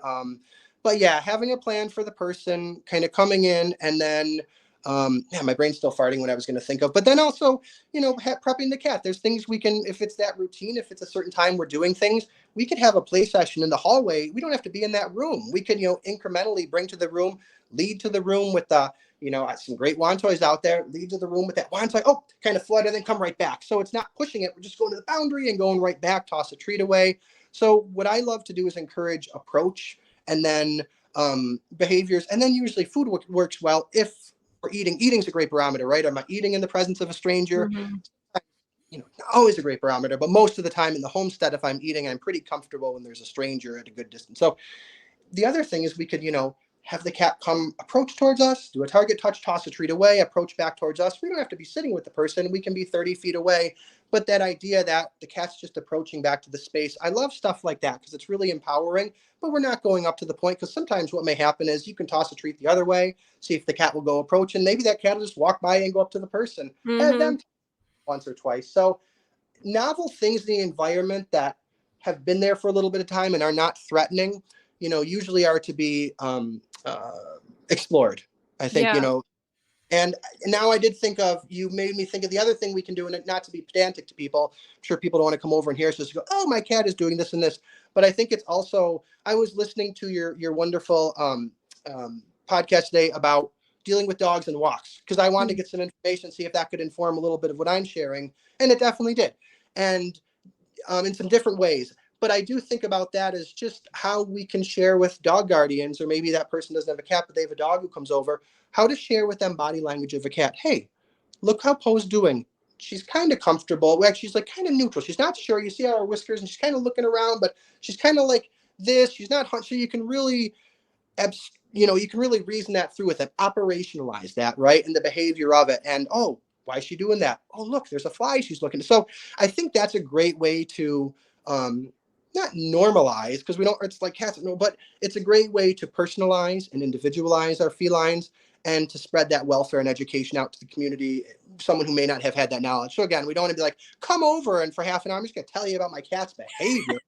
S2: But yeah, having a plan for the person, kind of coming in, and then, my brain's still farting when I was going to think of, but then also, you know, prepping the cat. There's things we can, if it's that routine, if it's a certain time we're doing things, we could have a play session in the hallway. We don't have to be in that room. We could, you know, incrementally bring to the room, lead to the room with the, you know, some great wand toys out there, lead to the room with that wand toy, kind of flood, and then come right back. So it's not pushing it. We're just going to the boundary and going right back, toss a treat away. So what I love to do is encourage approach, and then behaviors, and then usually food works well if we're eating. Eating's a great barometer, right? Am I eating in the presence of a stranger? You know, not always a great barometer, but most of the time in the homestead, if I'm eating, I'm pretty comfortable when there's a stranger at a good distance. So the other thing is we could, you know, have the cat come approach towards us, do a target touch, toss a treat away, approach back towards us. We don't have to be sitting with the person. We can be 30 feet away. But that idea that the cat's just approaching back to the space, I love stuff like that because it's really empowering, but we're not going up to the point, because sometimes what may happen is you can toss a treat the other way, see if the cat will go approach, and maybe that cat will just walk by and go up to the person. Have
S1: Mm-hmm.
S2: them once or twice. So novel things in the environment that have been there for a little bit of time and are not threatening, usually are to be explored. I think,
S1: Yeah.
S2: and now I did think of, you made me think of the other thing we can do, and not to be pedantic to people. I'm sure people don't want to come over and hear us just go, oh, my cat is doing this and this. But I think it's also, I was listening to your wonderful podcast today about dealing with dogs and walks, because I wanted to get some information, see if that could inform a little bit of what I'm sharing. And it definitely did. And in some different ways. But I do think about that as just how we can share with dog guardians, or maybe that person doesn't have a cat, but they have a dog who comes over, how to share with them body language of a cat. Hey, look how Poe's doing. She's kind of comfortable. Well, she's like kind of neutral. She's not sure. You see how her whiskers, and she's kind of looking around, but she's kind of like this. She's not hunched. So you can really, you can really reason that through with them, operationalize that, right? And the behavior of it. And, oh, why is she doing that? Oh, look, there's a fly she's looking at. So I think that's a great way to, not normalize, because we don't, it's like cats, no, but it's a great way to personalize and individualize our felines, and to spread that welfare and education out to the community, someone who may not have had that knowledge. So again, we don't want to be like, come over and for half an hour, I'm just going to tell you about my cat's behavior.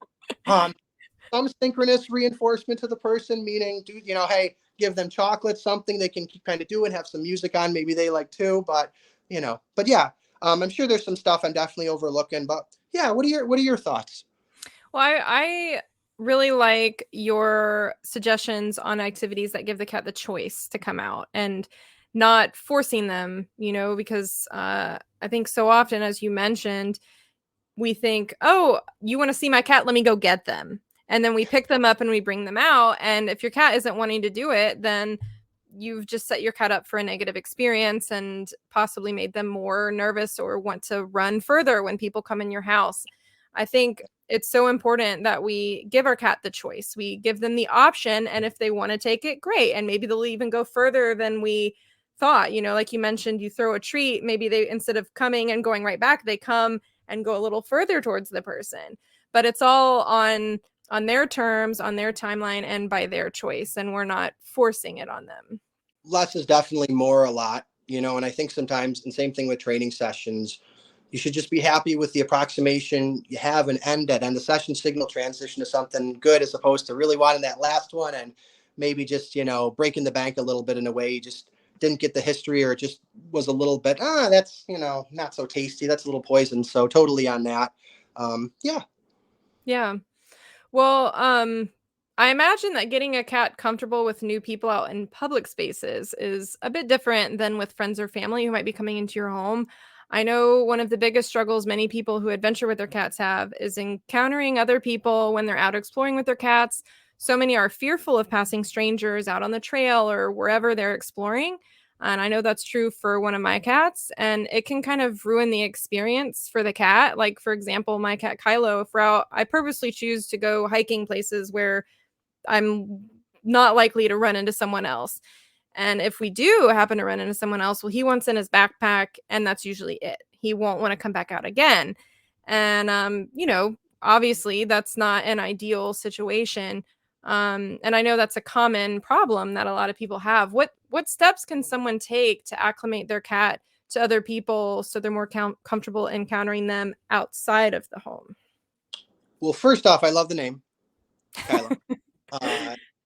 S2: Some synchronous reinforcement to the person, meaning, dude, hey, give them chocolate, something they can keep kind of do, and have some music on, maybe they like too, but yeah, I'm sure there's some stuff I'm definitely overlooking, but yeah, what are your thoughts?
S1: Well, I really like your suggestions on activities that give the cat the choice to come out and not forcing them, because I think so often, as you mentioned, we think, oh, you want to see my cat? Let me go get them. And then we pick them up and we bring them out. And if your cat isn't wanting to do it, then you've just set your cat up for a negative experience and possibly made them more nervous or want to run further when people come in your house. I think it's so important that we give our cat the choice. We give them the option. And if they want to take it, great. And maybe they'll even go further than we thought. Like you mentioned, you throw a treat. Maybe they, instead of coming and going right back, they come and go a little further towards the person. But it's all on their terms, on their timeline, and by their choice. And we're not forcing it on them.
S2: Less is definitely more a lot, and I think sometimes, and same thing with training sessions, you should just be happy with the approximation you have and end it, and the session signal transition to something good, as opposed to really wanting that last one and maybe just, breaking the bank a little bit in a way you just didn't get the history, or it just was a little bit, that's, not so tasty. That's a little poison. So totally on that. Yeah.
S1: Yeah. Well, I imagine that getting a cat comfortable with new people out in public spaces is a bit different than with friends or family who might be coming into your home. I know one of the biggest struggles many people who adventure with their cats have is encountering other people when they're out exploring with their cats. So many are fearful of passing strangers out on the trail or wherever they're exploring. And I know that's true for one of my cats, and it can kind of ruin the experience for the cat. Like, for example, my cat Kylo, if I purposely choose to go hiking places where I'm not likely to run into someone else. And if we do happen to run into someone else, well, he wants in his backpack, and that's usually it. He won't want to come back out again. And, obviously that's not an ideal situation. And I know that's a common problem that a lot of people have. What steps can someone take to acclimate their cat to other people so they're more comfortable encountering them outside of the home?
S2: Well, first off, I love the name, Kylo.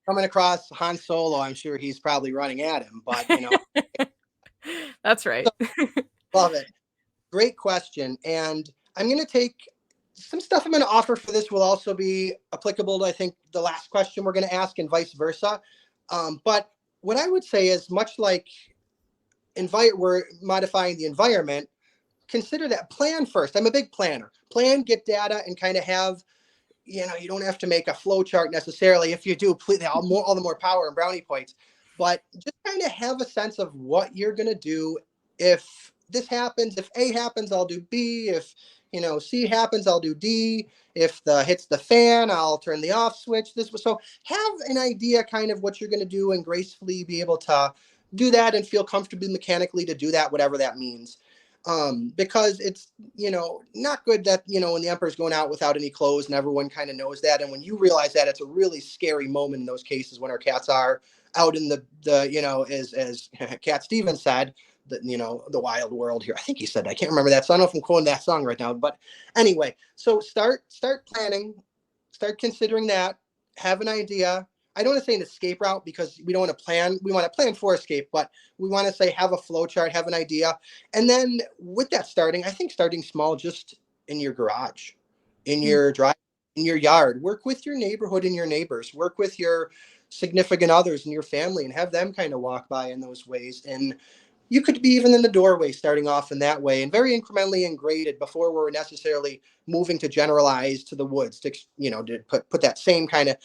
S2: Coming across Han Solo, I'm sure he's probably running at him, but
S1: That's right.
S2: love it. Great question. And I'm going to take some stuff I'm going to offer for this will also be applicable to, I think, the last question we're going to ask, and vice versa. But what I would say is, much like we're modifying the environment, consider that plan first. I'm a big planner. Plan, get data, and kind of have, you don't have to make a flow chart necessarily. If you do, please, all the more power and brownie points. But just kind of have a sense of what you're going to do if this happens, if A happens, I'll do B. If, C happens, I'll do D. If the hits the fan, I'll turn the off switch. So have an idea kind of what you're going to do and gracefully be able to do that and feel comfortably mechanically to do that, whatever that means. Because it's, not good that, when the emperor's going out without any clothes and everyone kind of knows that. And when you realize that, it's a really scary moment in those cases when our cats are out in the as Cat Stevens said, the wild world here. I think he said that. I can't remember that. So I don't know if I'm quoting that song right now, but anyway, so start planning, start considering that, have an idea. I don't want to say an escape route because we don't want to plan. We want to plan for escape, but we want to say have a flow chart, have an idea. And then with that I think starting small, just in your garage, in your drive, in your yard, work with your neighborhood and your neighbors, work with your significant others and your family and have them kind of walk by in those ways. And you could be even in the doorway starting off in that way and very incrementally and graded before we're necessarily moving to generalize to the woods to, to put that same kind of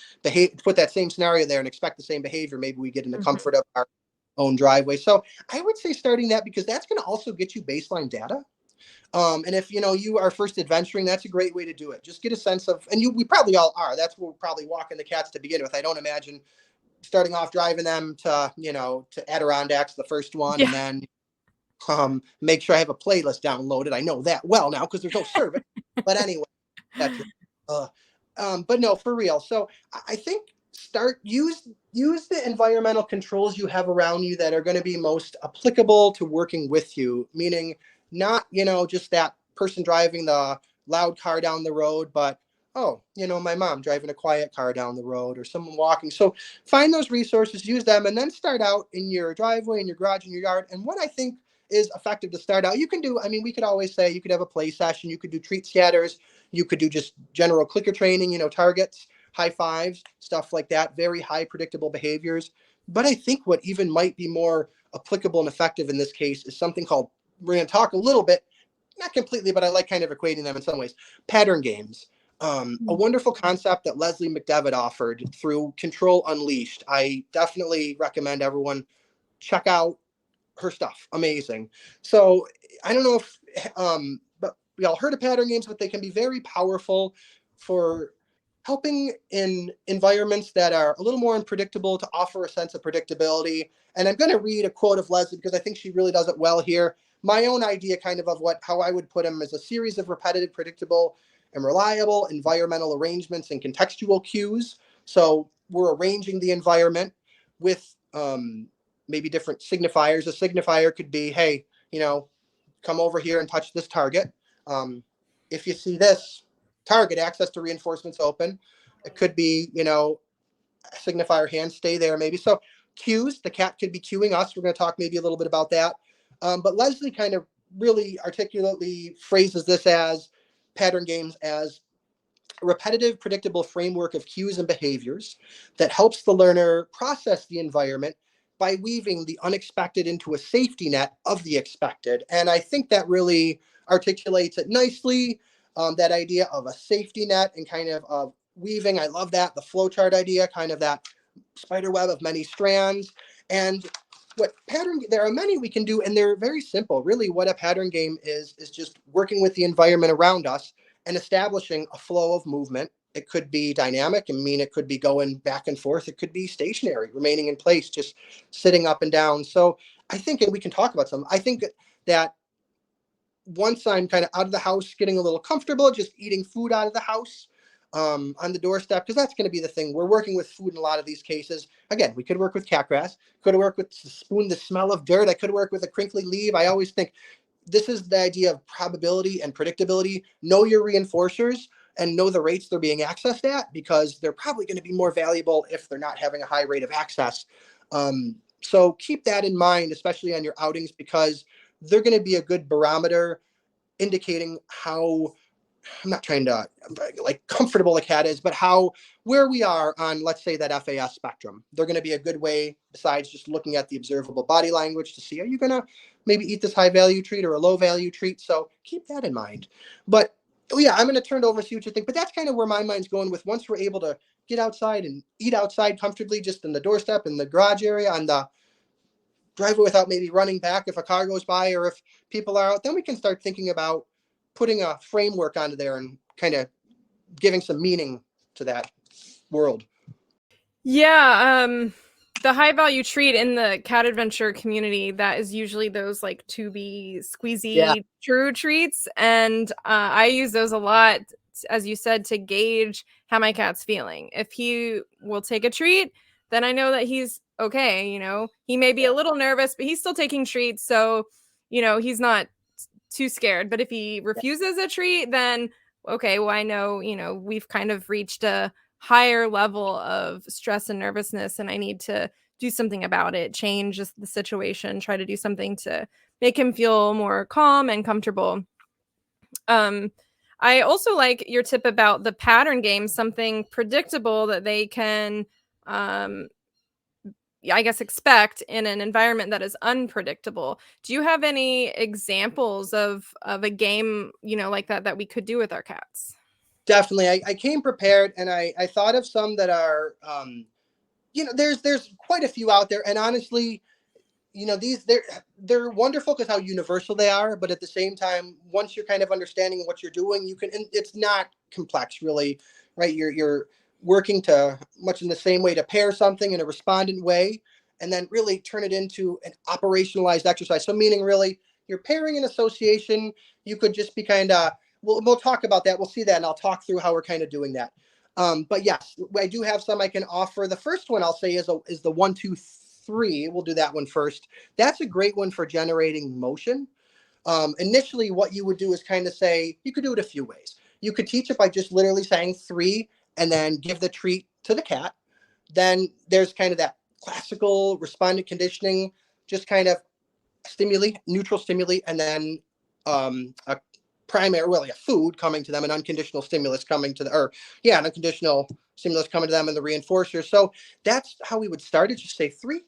S2: put that same scenario there and expect the same behavior. Maybe we get in the comfort of our own driveway. So I would say starting that because that's going to also get you baseline data. And if, you are first adventuring, that's a great way to do it. Just get a sense of, and we probably all are, that's where we're probably walking the cats to begin with. I don't imagine starting off driving them to, to Adirondacks, the first one, and then make sure I have a playlist downloaded. I know that well now because there's no service. But anyway, that's but no, for real. So I think use the environmental controls you have around you that are going to be most applicable to working with you, meaning not, just that person driving the loud car down the road, but my mom driving a quiet car down the road or someone walking. So find those resources, use them, and then start out in your driveway, in your garage, in your yard. And what I think is effective to start out, you can do, we could always say you could have a play session, you could do treat scatters, you could do just general clicker training, targets, high fives, stuff like that, very high predictable behaviors. But I think what even might be more applicable and effective in this case is something called, we're going to talk a little bit, not completely, but I like kind of equating them in some ways, pattern games. A wonderful concept that Leslie McDevitt offered through Control Unleashed. I definitely recommend everyone check out her stuff. Amazing. So I don't know if, but we all heard of pattern games, but they can be very powerful for helping in environments that are a little more unpredictable to offer a sense of predictability. And I'm going to read a quote of Leslie because I think she really does it well here. My own idea kind of how I would put them is a series of repetitive, predictable, and reliable environmental arrangements and contextual cues. So we're arranging the environment with maybe different signifiers. A signifier could be, hey, come over here and touch this target. If you see this target, access to reinforcements open. It could be, signifier hand, stay there maybe. So cues, the cat could be cueing us. We're going to talk maybe a little bit about that. But Leslie kind of really articulately phrases this as pattern games as a repetitive, predictable framework of cues and behaviors that helps the learner process the environment by weaving the unexpected into a safety net of the expected. And I think that really articulates it nicely, that idea of a safety net and kind of weaving. I love that, the flowchart idea, kind of that spider web of many strands. And there are many we can do, and they're very simple. Really, what a pattern game is just working with the environment around us and establishing a flow of movement. It could be dynamic. It could be going back and forth. It could be stationary, remaining in place, just sitting up and down. So I think, and we can talk about some, I think that once I'm kind of out of the house, getting a little comfortable, just eating food out of the house, on the doorstep, because that's going to be the thing. We're working with food in a lot of these cases. Again, we could work with cat grass, could work with the smell of dirt. I could work with a crinkly leaf. I always think this is the idea of probability and predictability. Know your reinforcers and know the rates they're being accessed at, because they're probably going to be more valuable if they're not having a high rate of access. So keep that in mind, especially on your outings, because they're going to be a good barometer indicating how, I'm not trying to comfortable a cat is, but where we are on, let's say, that FAS spectrum. They're going to be a good way, besides just looking at the observable body language, to see, are you going to maybe eat this high value treat or a low value treat? So keep that in mind. But I'm going to turn it over and see what you think. But that's kind of where my mind's going with, once we're able to get outside and eat outside comfortably, just in the doorstep, in the garage area, on the drive it without maybe running back if a car goes by or if people are out. Then we can start thinking about putting a framework onto there and kind of giving some meaning to that world.
S1: Yeah, the high value treat in the cat adventure community, that is usually those like to be
S2: Yeah.
S1: squeezy true treats. And I use those a lot, as you said, to gauge how my cat's feeling. If he will take a treat, then I know that he's okay. You know, he may be a little nervous, but he's still taking treats. So, you know, he's not too scared. But if he refuses a treat, then okay, well, I know, you know, we've kind of reached a higher level of stress and nervousness, and I need to do something about it, change the situation, try to do something to make him feel more calm and comfortable. Um, I also like your tip about the pattern game, something predictable that they can, um, I guess, expect in an environment that is unpredictable. Do you have any examples of a game, you know, like that we could do with our cats?
S2: Definitely. I came prepared and I thought of some that are, there's quite a few out there. And honestly, these they're wonderful because how universal they are, but at the same time, once you're kind of understanding what you're doing, you can, and it's not complex really, right? You're working to much in the same way to pair something in a respondent way and then really turn it into an operationalized exercise. So meaning really you're pairing an association. You could just be kind of, we'll talk about that, we'll see that, and I'll talk through how we're kind of doing that. But yes, I do have some I can offer. The first one I'll say is the 1, 2, 3. We'll do that one first. That's a great one for generating motion. Initially, what you would do is kind of say, you could do it a few ways. You could teach it by just literally saying 3 and then give the treat to the cat. Then there's kind of that classical respondent conditioning, just kind of stimuli, neutral stimuli, and then a primary, really a food coming to them, an unconditional stimulus coming to the, or yeah, an unconditional stimulus coming to them and the reinforcer. So that's how we would start it. Just say 3,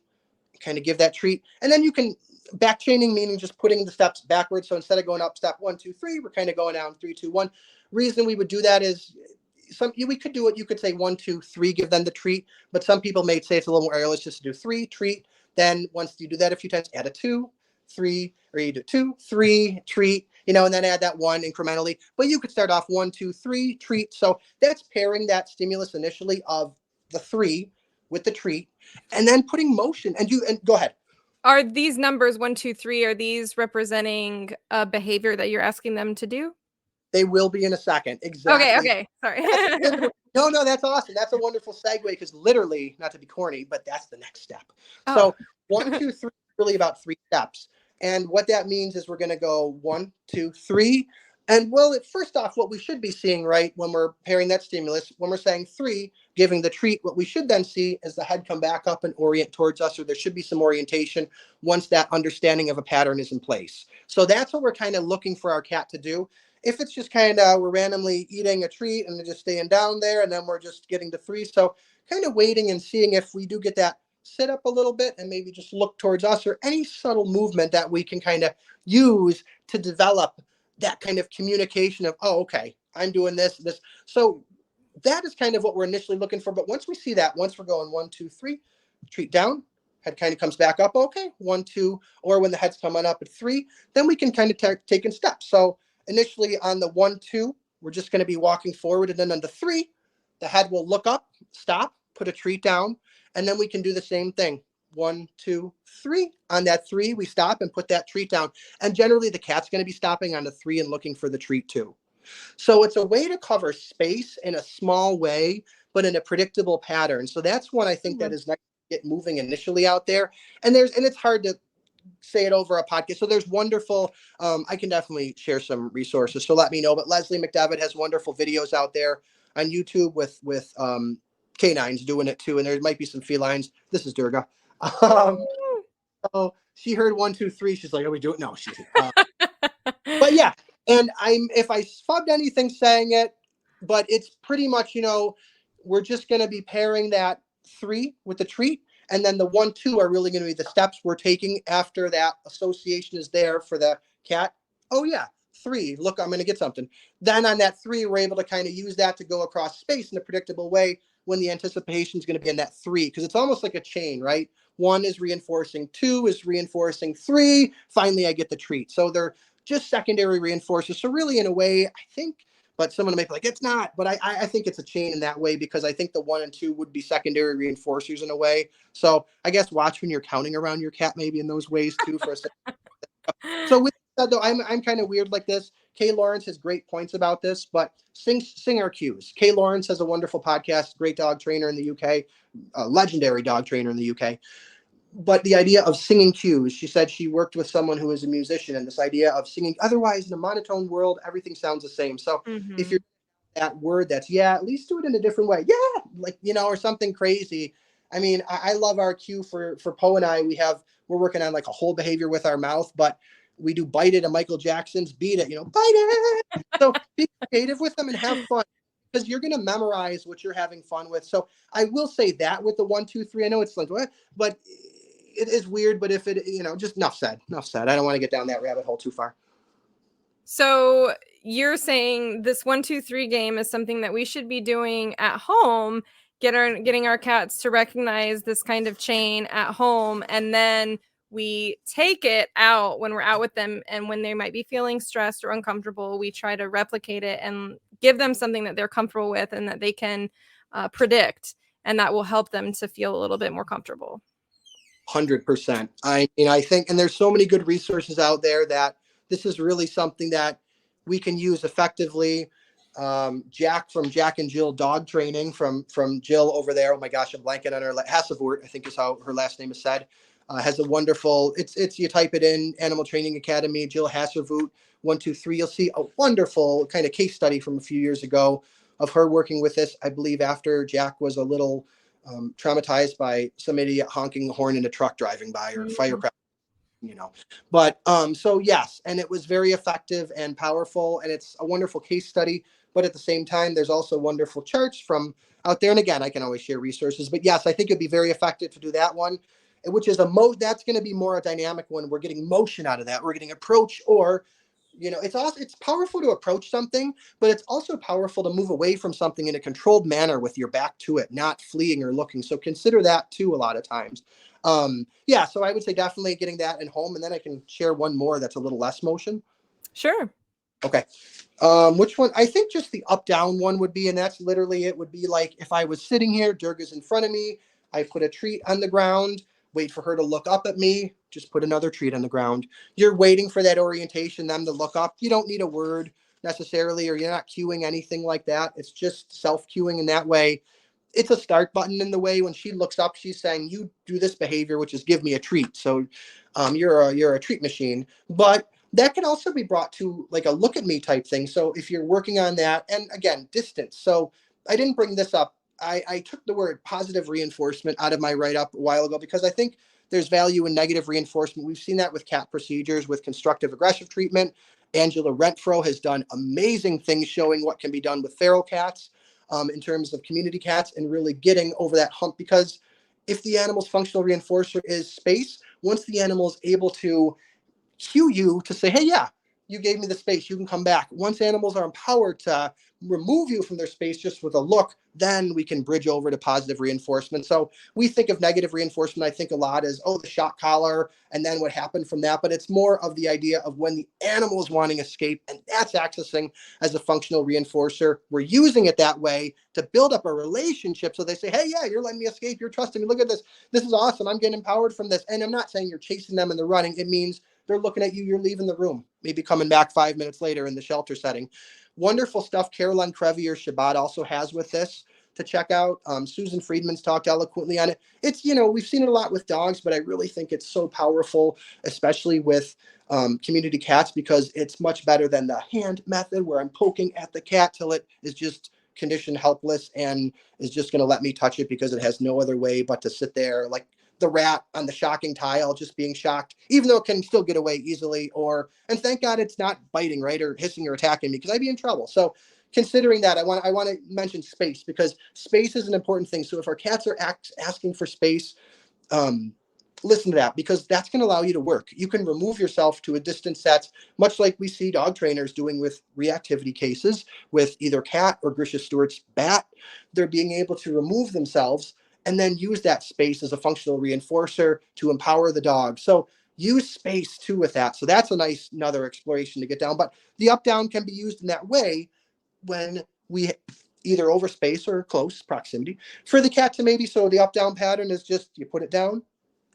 S2: kind of give that treat. And then you can back chaining, meaning just putting the steps backwards. So instead of going up step 1, 2, 3, we're kind of going down 3, 2, 1. Reason we would do that is we could do it. You could say 1, 2, 3, give them the treat, but some people may say it's a little more airless just to do 3 treat. Then once you do that a few times, add a 2, 3, or you do 2, 3 treat, and then add that 1 incrementally. But you could start off 1, 2, 3 treat. So that's pairing that stimulus initially of the 3 with the treat, and then putting motion. And go ahead.
S1: Are these numbers 1, 2, 3? Are these representing a behavior that you're asking them to do?
S2: They will be in a second.
S1: Okay,
S2: Exactly.
S1: okay. Sorry.
S2: No, that's awesome. That's a wonderful segue because literally, not to be corny, but that's the next step.
S1: Oh.
S2: So 1, 2, 3 is really about 3 steps. And what that means is we're going to go 1, 2, 3. And well, first off, what we should be seeing, right, when we're pairing that stimulus, when we're saying 3, giving the treat, what we should then see is the head come back up and orient towards us, or there should be some orientation once that understanding of a pattern is in place. So that's what we're kind of looking for our cat to do. If it's just kind of we're randomly eating a treat and they're just staying down there and then we're just getting to 3. So kind of waiting and seeing if we do get that sit up a little bit and maybe just look towards us, or any subtle movement that we can kind of use to develop that kind of communication of, oh, okay, I'm doing this. So that is kind of what we're initially looking for. But once we see that, once we're going 1, 2, 3, treat down, head kind of comes back up. Okay, 1, 2, or when the head's coming up at 3, then we can kind of take in steps. So initially on the 1, 2, we're just going to be walking forward. And then on the 3, the head will look up, stop, put a treat down. And then we can do the same thing. 1, 2, 3. On that 3, we stop and put that treat down. And generally the cat's going to be stopping on the 3 and looking for the treat too. So it's a way to cover space in a small way, but in a predictable pattern. So that's one I think that is nice to get moving initially out there. And it's hard to say it over a podcast. So there's wonderful, I can definitely share some resources. So let me know. But Leslie McDevitt has wonderful videos out there on YouTube with canines doing it too. And there might be some felines. This is Durga. So she heard 1, 2, 3. She's like, "Are we doing it?" No, she's. But yeah, and if I fubbed anything saying it, but it's pretty much, we're just going to be pairing that 3 with the treat. And then the 1, 2 are really going to be the steps we're taking after that association is there for the cat. Oh yeah, 3, look, I'm going to get something. Then on that 3, we're able to kind of use that to go across space in a predictable way when the anticipation is going to be in that 3, because it's almost like a chain, right? 1 is reinforcing, 2 is reinforcing, 3, finally I get the treat. So they're just secondary reinforcers. So really, in a way, I think, but someone may be like, it's not, but I think it's a chain in that way, because I think the 1 and 2 would be secondary reinforcers in a way. So I guess watch when you're counting around your cat, maybe in those ways too, for a second. So with that, though, I'm kind of weird like this. Kay Lawrence has great points about this, but sing our cues. Kay Lawrence has a wonderful podcast, great dog trainer in the UK, a legendary dog trainer in the UK. But the idea of singing cues, she said she worked with someone who is a musician, and this idea of singing, otherwise in a monotone world, everything sounds the same. So if
S1: Mm-hmm.
S2: you're that word that's yeah, at least do it in a different way. Yeah, like, or something crazy. I mean, I love our cue for Poe and I. We're working on like a whole behavior with our mouth, but we do bite it and Michael Jackson's beat it, bite it. So be creative with them and have fun, because you're going to memorize what you're having fun with. So I will say that with the 1, 2, 3, I know it's like, what, but it is weird. But if it, just enough said. I don't want to get down that rabbit hole too far.
S1: So you're saying this 1, 2, 3 game is something that we should be doing at home, getting our cats to recognize this kind of chain at home, and then we take it out when we're out with them, and when they might be feeling stressed or uncomfortable, we try to replicate it and give them something that they're comfortable with and that they can predict, and that will help them to feel a little bit more comfortable.
S2: 100%. I think, and there's so many good resources out there that this is really something that we can use effectively. Jack from Jack and Jill Dog Training from Jill over there. Oh my gosh, I'm blanking on her. Hassevort, I think is how her last name is said. Has a wonderful. It's you type it in, Animal Training Academy, Jill Hassevort 1, 2, 3. You'll see a wonderful kind of case study from a few years ago of her working with this. I believe after Jack was a little traumatized by some idiot honking the horn in a truck driving by, or firecracker. But so yes, and it was very effective and powerful, and it's a wonderful case study. But at the same time, there's also wonderful charts from out there. And again, I can always share resources, but yes, I think it'd be very effective to do that one, which is that's going to be more a dynamic one. We're getting motion out of that. We're getting approach, or it's powerful to approach something, but it's also powerful to move away from something in a controlled manner with your back to it, not fleeing or looking. So consider that too a lot of times. Yeah, so I would say definitely getting that in home, and then I can share one more that's a little less motion.
S1: Sure.
S2: Okay. Which one? I think just the up down one would be, and that's literally, it would be like if I was sitting here, Durga's in front of me, I put a treat on the ground, wait for her to look up at me, just put another treat on the ground. You're waiting for that orientation, them to look up. You don't need a word necessarily, or you're not cueing anything like that. It's just self-cueing in that way. It's a start button in the way when she looks up, she's saying, you do this behavior, which is give me a treat. So you're a treat machine. But that can also be brought to like a look at me type thing. So if you're working on that, and again, distance. So I didn't bring this up. I took the word positive reinforcement out of my write-up a while ago, because I think there's value in negative reinforcement. We've seen that with cat procedures, with constructive aggressive treatment. Angela Renfro has done amazing things showing what can be done with feral cats in terms of community cats, and really getting over that hump. Because if the animal's functional reinforcer is space, once the animal is able to cue you to say, hey, yeah, you gave me the space, you can come back. Once animals are empowered to remove you from their space just with a look, then we can bridge over to positive reinforcement. So we think of negative reinforcement, I think a lot as, the shock collar, and then what happened from that. But it's more of the idea of when the animal is wanting escape, and that's accessing as a functional reinforcer. We're using it that way to build up a relationship. So they say, hey, yeah, you're letting me escape. You're trusting me. Look at this. This is awesome. I'm getting empowered from this. And I'm not saying you're chasing them and they're running. It means they're looking at you, you're leaving the room, maybe coming back 5 minutes later in the shelter setting. Wonderful stuff Caroline Crevier Shabbat also has with this to check out. Susan Friedman's talked eloquently on it. It's, we've seen it a lot with dogs, but I really think it's so powerful, especially with community cats, because it's much better than the hand method where I'm poking at the cat till it is just conditioned helpless and is just going to let me touch it because it has no other way but to sit there like the rat on the shocking tile, just being shocked, even though it can still get away easily. And thank God it's not biting, right, or hissing or attacking me, because I'd be in trouble. So considering that, I want to mention space, because space is an important thing. So if our cats are asking for space, listen to that, because that's going to allow you to work. You can remove yourself to a distance that's much like we see dog trainers doing with reactivity cases with either cat or Grisha Stewart's bat. They're being able to remove themselves and then use that space as a functional reinforcer to empower the dog. So use space too with that. So that's a nice another exploration to get down. But the up down can be used in that way when we either over space or close proximity for the cat to maybe. So the up down pattern is just you put it down,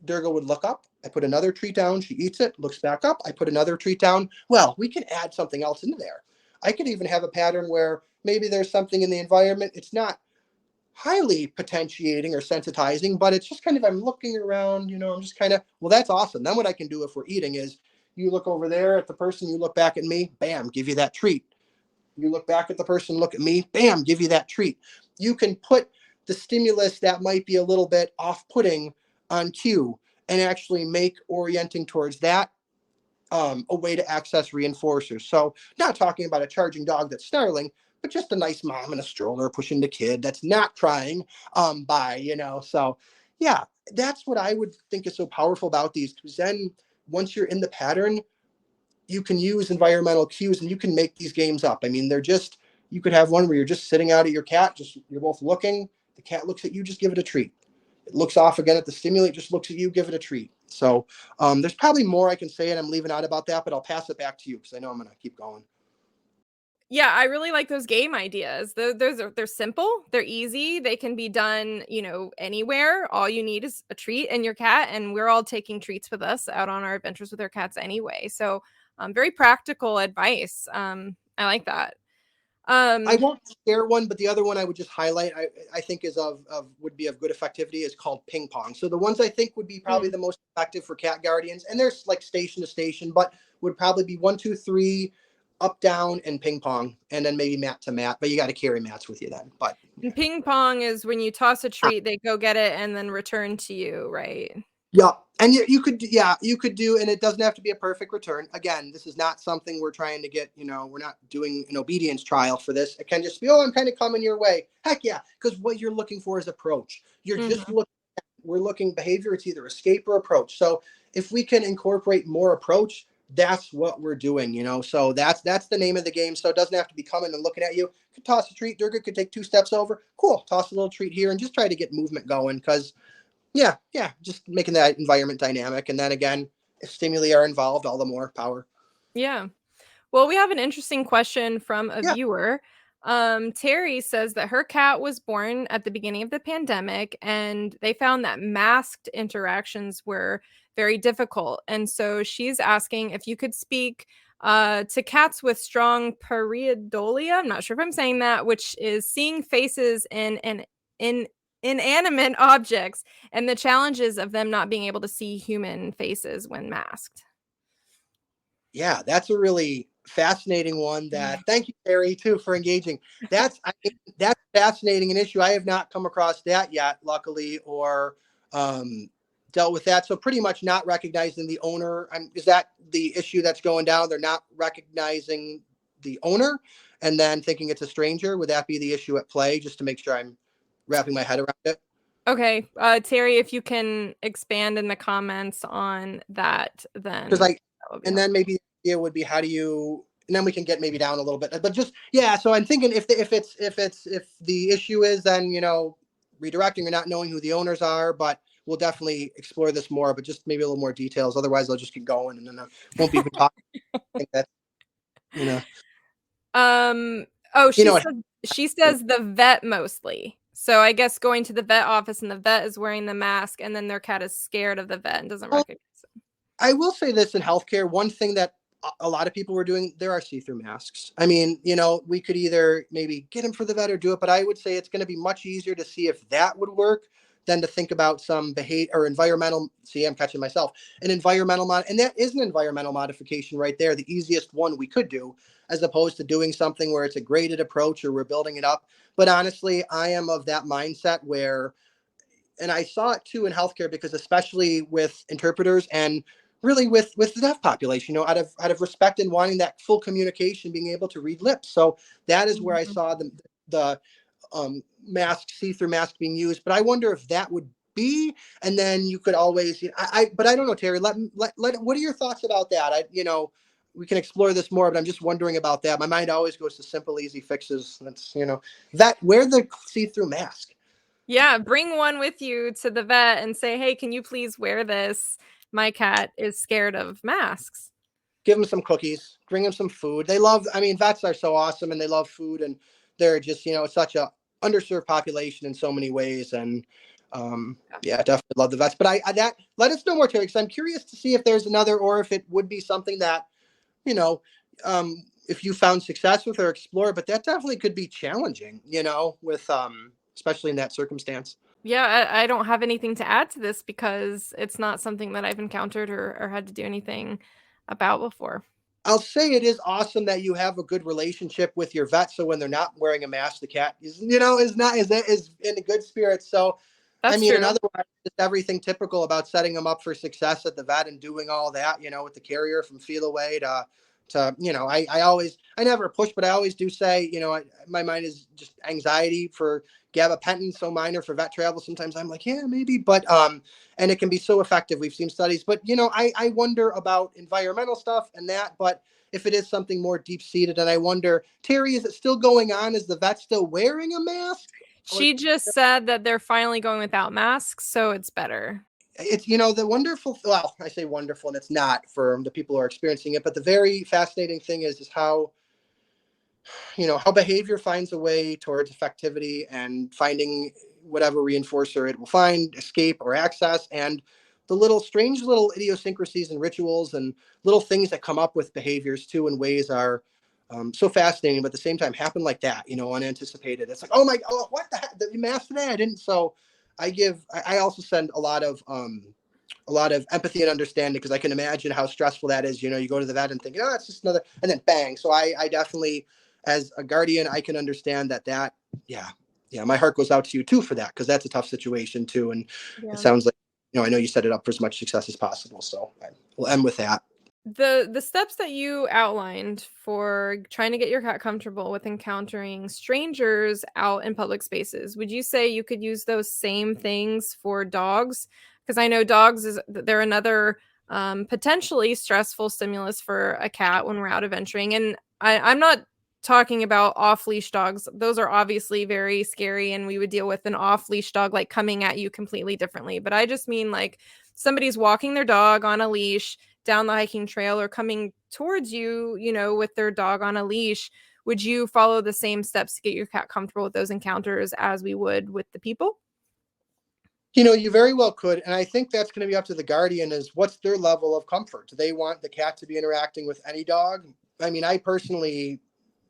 S2: Durga would look up. I put another treat down. She eats it, looks back up. I put another treat down. Well, we can add something else into there. I could even have a pattern where maybe there's something in the environment. It's not highly potentiating or sensitizing, but it's just kind of, I'm looking around, I'm just kind of, well, that's awesome. Then what I can do if we're eating is you look over there at the person, you look back at me, bam, give you that treat. You look back at the person, look at me, bam, give you that treat. You can put the stimulus that might be a little bit off-putting on cue and actually make orienting towards that a way to access reinforcers. So not talking about a charging dog that's snarling, but just a nice mom in a stroller pushing the kid that's not crying by. So yeah, that's what I would think is so powerful about these, because then once you're in the pattern, you can use environmental cues and you can make these games up. I mean, you could have one where you're just sitting out at your cat, you're both looking, the cat looks at you, just give it a treat. It looks off again at the stimulate, just looks at you, give it a treat. So there's probably more I can say, and I'm leaving out about that, but I'll pass it back to you because I know I'm going to keep going.
S1: Yeah, I really like those game ideas. They're simple, they're easy, they can be done, anywhere. All you need is a treat and your cat, and we're all taking treats with us out on our adventures with our cats anyway. So, very practical advice. I like that.
S2: I won't share one, but the other one I would just highlight, I think is would be of good effectivity, is called ping pong. So the ones I think would be probably the most effective for cat guardians, and there's like station to station, but would probably be 1, 2, 3, up, down, and ping pong, and then maybe mat to mat. But you got to carry mats with you then. But
S1: And ping pong is when you toss a treat, they go get it and then return to you, right?
S2: yeah, and you could do, and it doesn't have to be a perfect return. Again, this is not something we're trying to get, we're not doing an obedience trial for this. It can just be, I'm kind of coming your way. Heck yeah, because what you're looking for is approach. You're just looking, we're looking behavior, it's either escape or approach. So if we can incorporate more approach, that's what we're doing, so that's the name of the game. So it doesn't have to be coming and looking at you. Could toss a treat, Durga could take 2 steps over, cool, toss a little treat here, and just try to get movement going, because yeah, just making that environment dynamic. And then again, if stimuli are involved, all the more power.
S1: Yeah. Well, we have an interesting question from a
S2: Yeah.
S1: viewer. Terry says that her cat was born at the beginning of the pandemic, and they found that masked interactions were very difficult. And so she's asking if you could speak to cats with strong pareidolia. I'm not sure if I'm saying that, which is seeing faces in inanimate objects, and the challenges of them not being able to see human faces when masked.
S2: Yeah, that's a really fascinating one. Thank you, Terry, too, for engaging. That's fascinating, an issue I have not come across that yet, luckily, or dealt with that. So pretty much not recognizing the owner. Is that the issue that's going down? They're not recognizing the owner and then thinking it's a stranger. Would that be the issue at play? Just to make sure I'm wrapping my head around it.
S1: Okay, Terry, if you can expand in the comments on that, then
S2: Because and
S1: helpful.
S2: then maybe it would be, how do you, and then we can get maybe down a little bit, but just, yeah. So I'm thinking if the issue is then, redirecting or not knowing who the owners are, but we'll definitely explore this more, but just maybe a little more details. Otherwise I'll just keep going and then I won't be even talking. I think that,
S1: Oh,
S2: you know what,
S1: she says the vet mostly. So I guess going to the vet office and the vet is wearing the mask, and then their cat is scared of the vet and doesn't recognize him.
S2: I will say this in healthcare, one thing that a lot of people were doing, there are see-through masks. I mean, we could either maybe get them for the vet or do it, but I would say it's going to be much easier to see if that would work than to think about some behavior or environmental. See, I'm catching myself. An environmental and that is an environmental modification right there. The easiest one we could do, as opposed to doing something where it's a graded approach or we're building it up. But honestly, I am of that mindset where, and I saw it too in healthcare, because especially with interpreters and really with the deaf population, out of respect and wanting that full communication, being able to read lips. So that is where I saw the mask, see-through mask being used. But I wonder if that would be, and then you could always, but I don't know, Terry, what are your thoughts about that? We can explore this more, but I'm just wondering about that. My mind always goes to simple, easy fixes. That's, that wear the see-through mask.
S1: Yeah, bring one with you to the vet and say, "Hey, can you please wear this? My cat is scared of masks."
S2: Give them some cookies, bring them some food. They love, I mean, vets are so awesome and they love food, and they're just, such a underserved population in so many ways. And yeah, definitely love the vets. But that let us know more, Terry, because I'm curious to see if there's another, or if it would be something that, you know, if you found success with or explore, but that definitely could be challenging, with, especially in that circumstance.
S1: Yeah, I don't have anything to add to this because it's not something that I've encountered or had to do anything about before.
S2: I'll say it is awesome that you have a good relationship with your vet. So when they're not wearing a mask, the cat is in a good spirits. So, I
S1: That's
S2: mean, in
S1: true.
S2: other words, just everything typical about setting them up for success at the vet and doing all that, with the carrier from feel away I never push, but I always do say, my mind is just anxiety for gabapentin, so minor for vet travel. Sometimes I'm like, yeah, maybe, but and it can be so effective. We've seen studies, but I wonder about environmental stuff and that, but if it is something more deep seated, and I wonder, Terry, is it still going on? Is the vet still wearing a mask? Or
S1: She just said that they're finally going without masks, so it's better.
S2: it's the wonderful, well, I say wonderful and it's not for the people who are experiencing it, but the very fascinating thing is how how behavior finds a way towards effectivity and finding whatever reinforcer it will find, escape or access, and the little strange little idiosyncrasies and rituals and little things that come up with behaviors too in ways are so fascinating, but at the same time happen like that, unanticipated. It's like, oh my, oh, what the heck? You mastered that? I didn't. So I also send a lot of empathy and understanding, because I can imagine how stressful that is. You go to the vet and think, oh, it's just another, and then bang. So I definitely, as a guardian, I can understand that, yeah, yeah, my heart goes out to you too for that, because that's a tough situation too. And it
S1: Yeah.
S2: sounds like, I know you set it up for as much success as possible. So we'll end with that.
S1: The steps that you outlined for trying to get your cat comfortable with encountering strangers out in public spaces, would you say you could use those same things for dogs? Because I know dogs they're another potentially stressful stimulus for a cat when we're out adventuring. And I'm not talking about off leash dogs; those are obviously very scary, and we would deal with an off leash dog like coming at you completely differently. But I just mean like somebody's walking their dog on a leash down the hiking trail or coming towards you, with their dog on a leash, would you follow the same steps to get your cat comfortable with those encounters as we would with the people?
S2: You very well could. And I think that's going to be up to the guardian, is what's their level of comfort. Do they want the cat to be interacting with any dog? I mean, I personally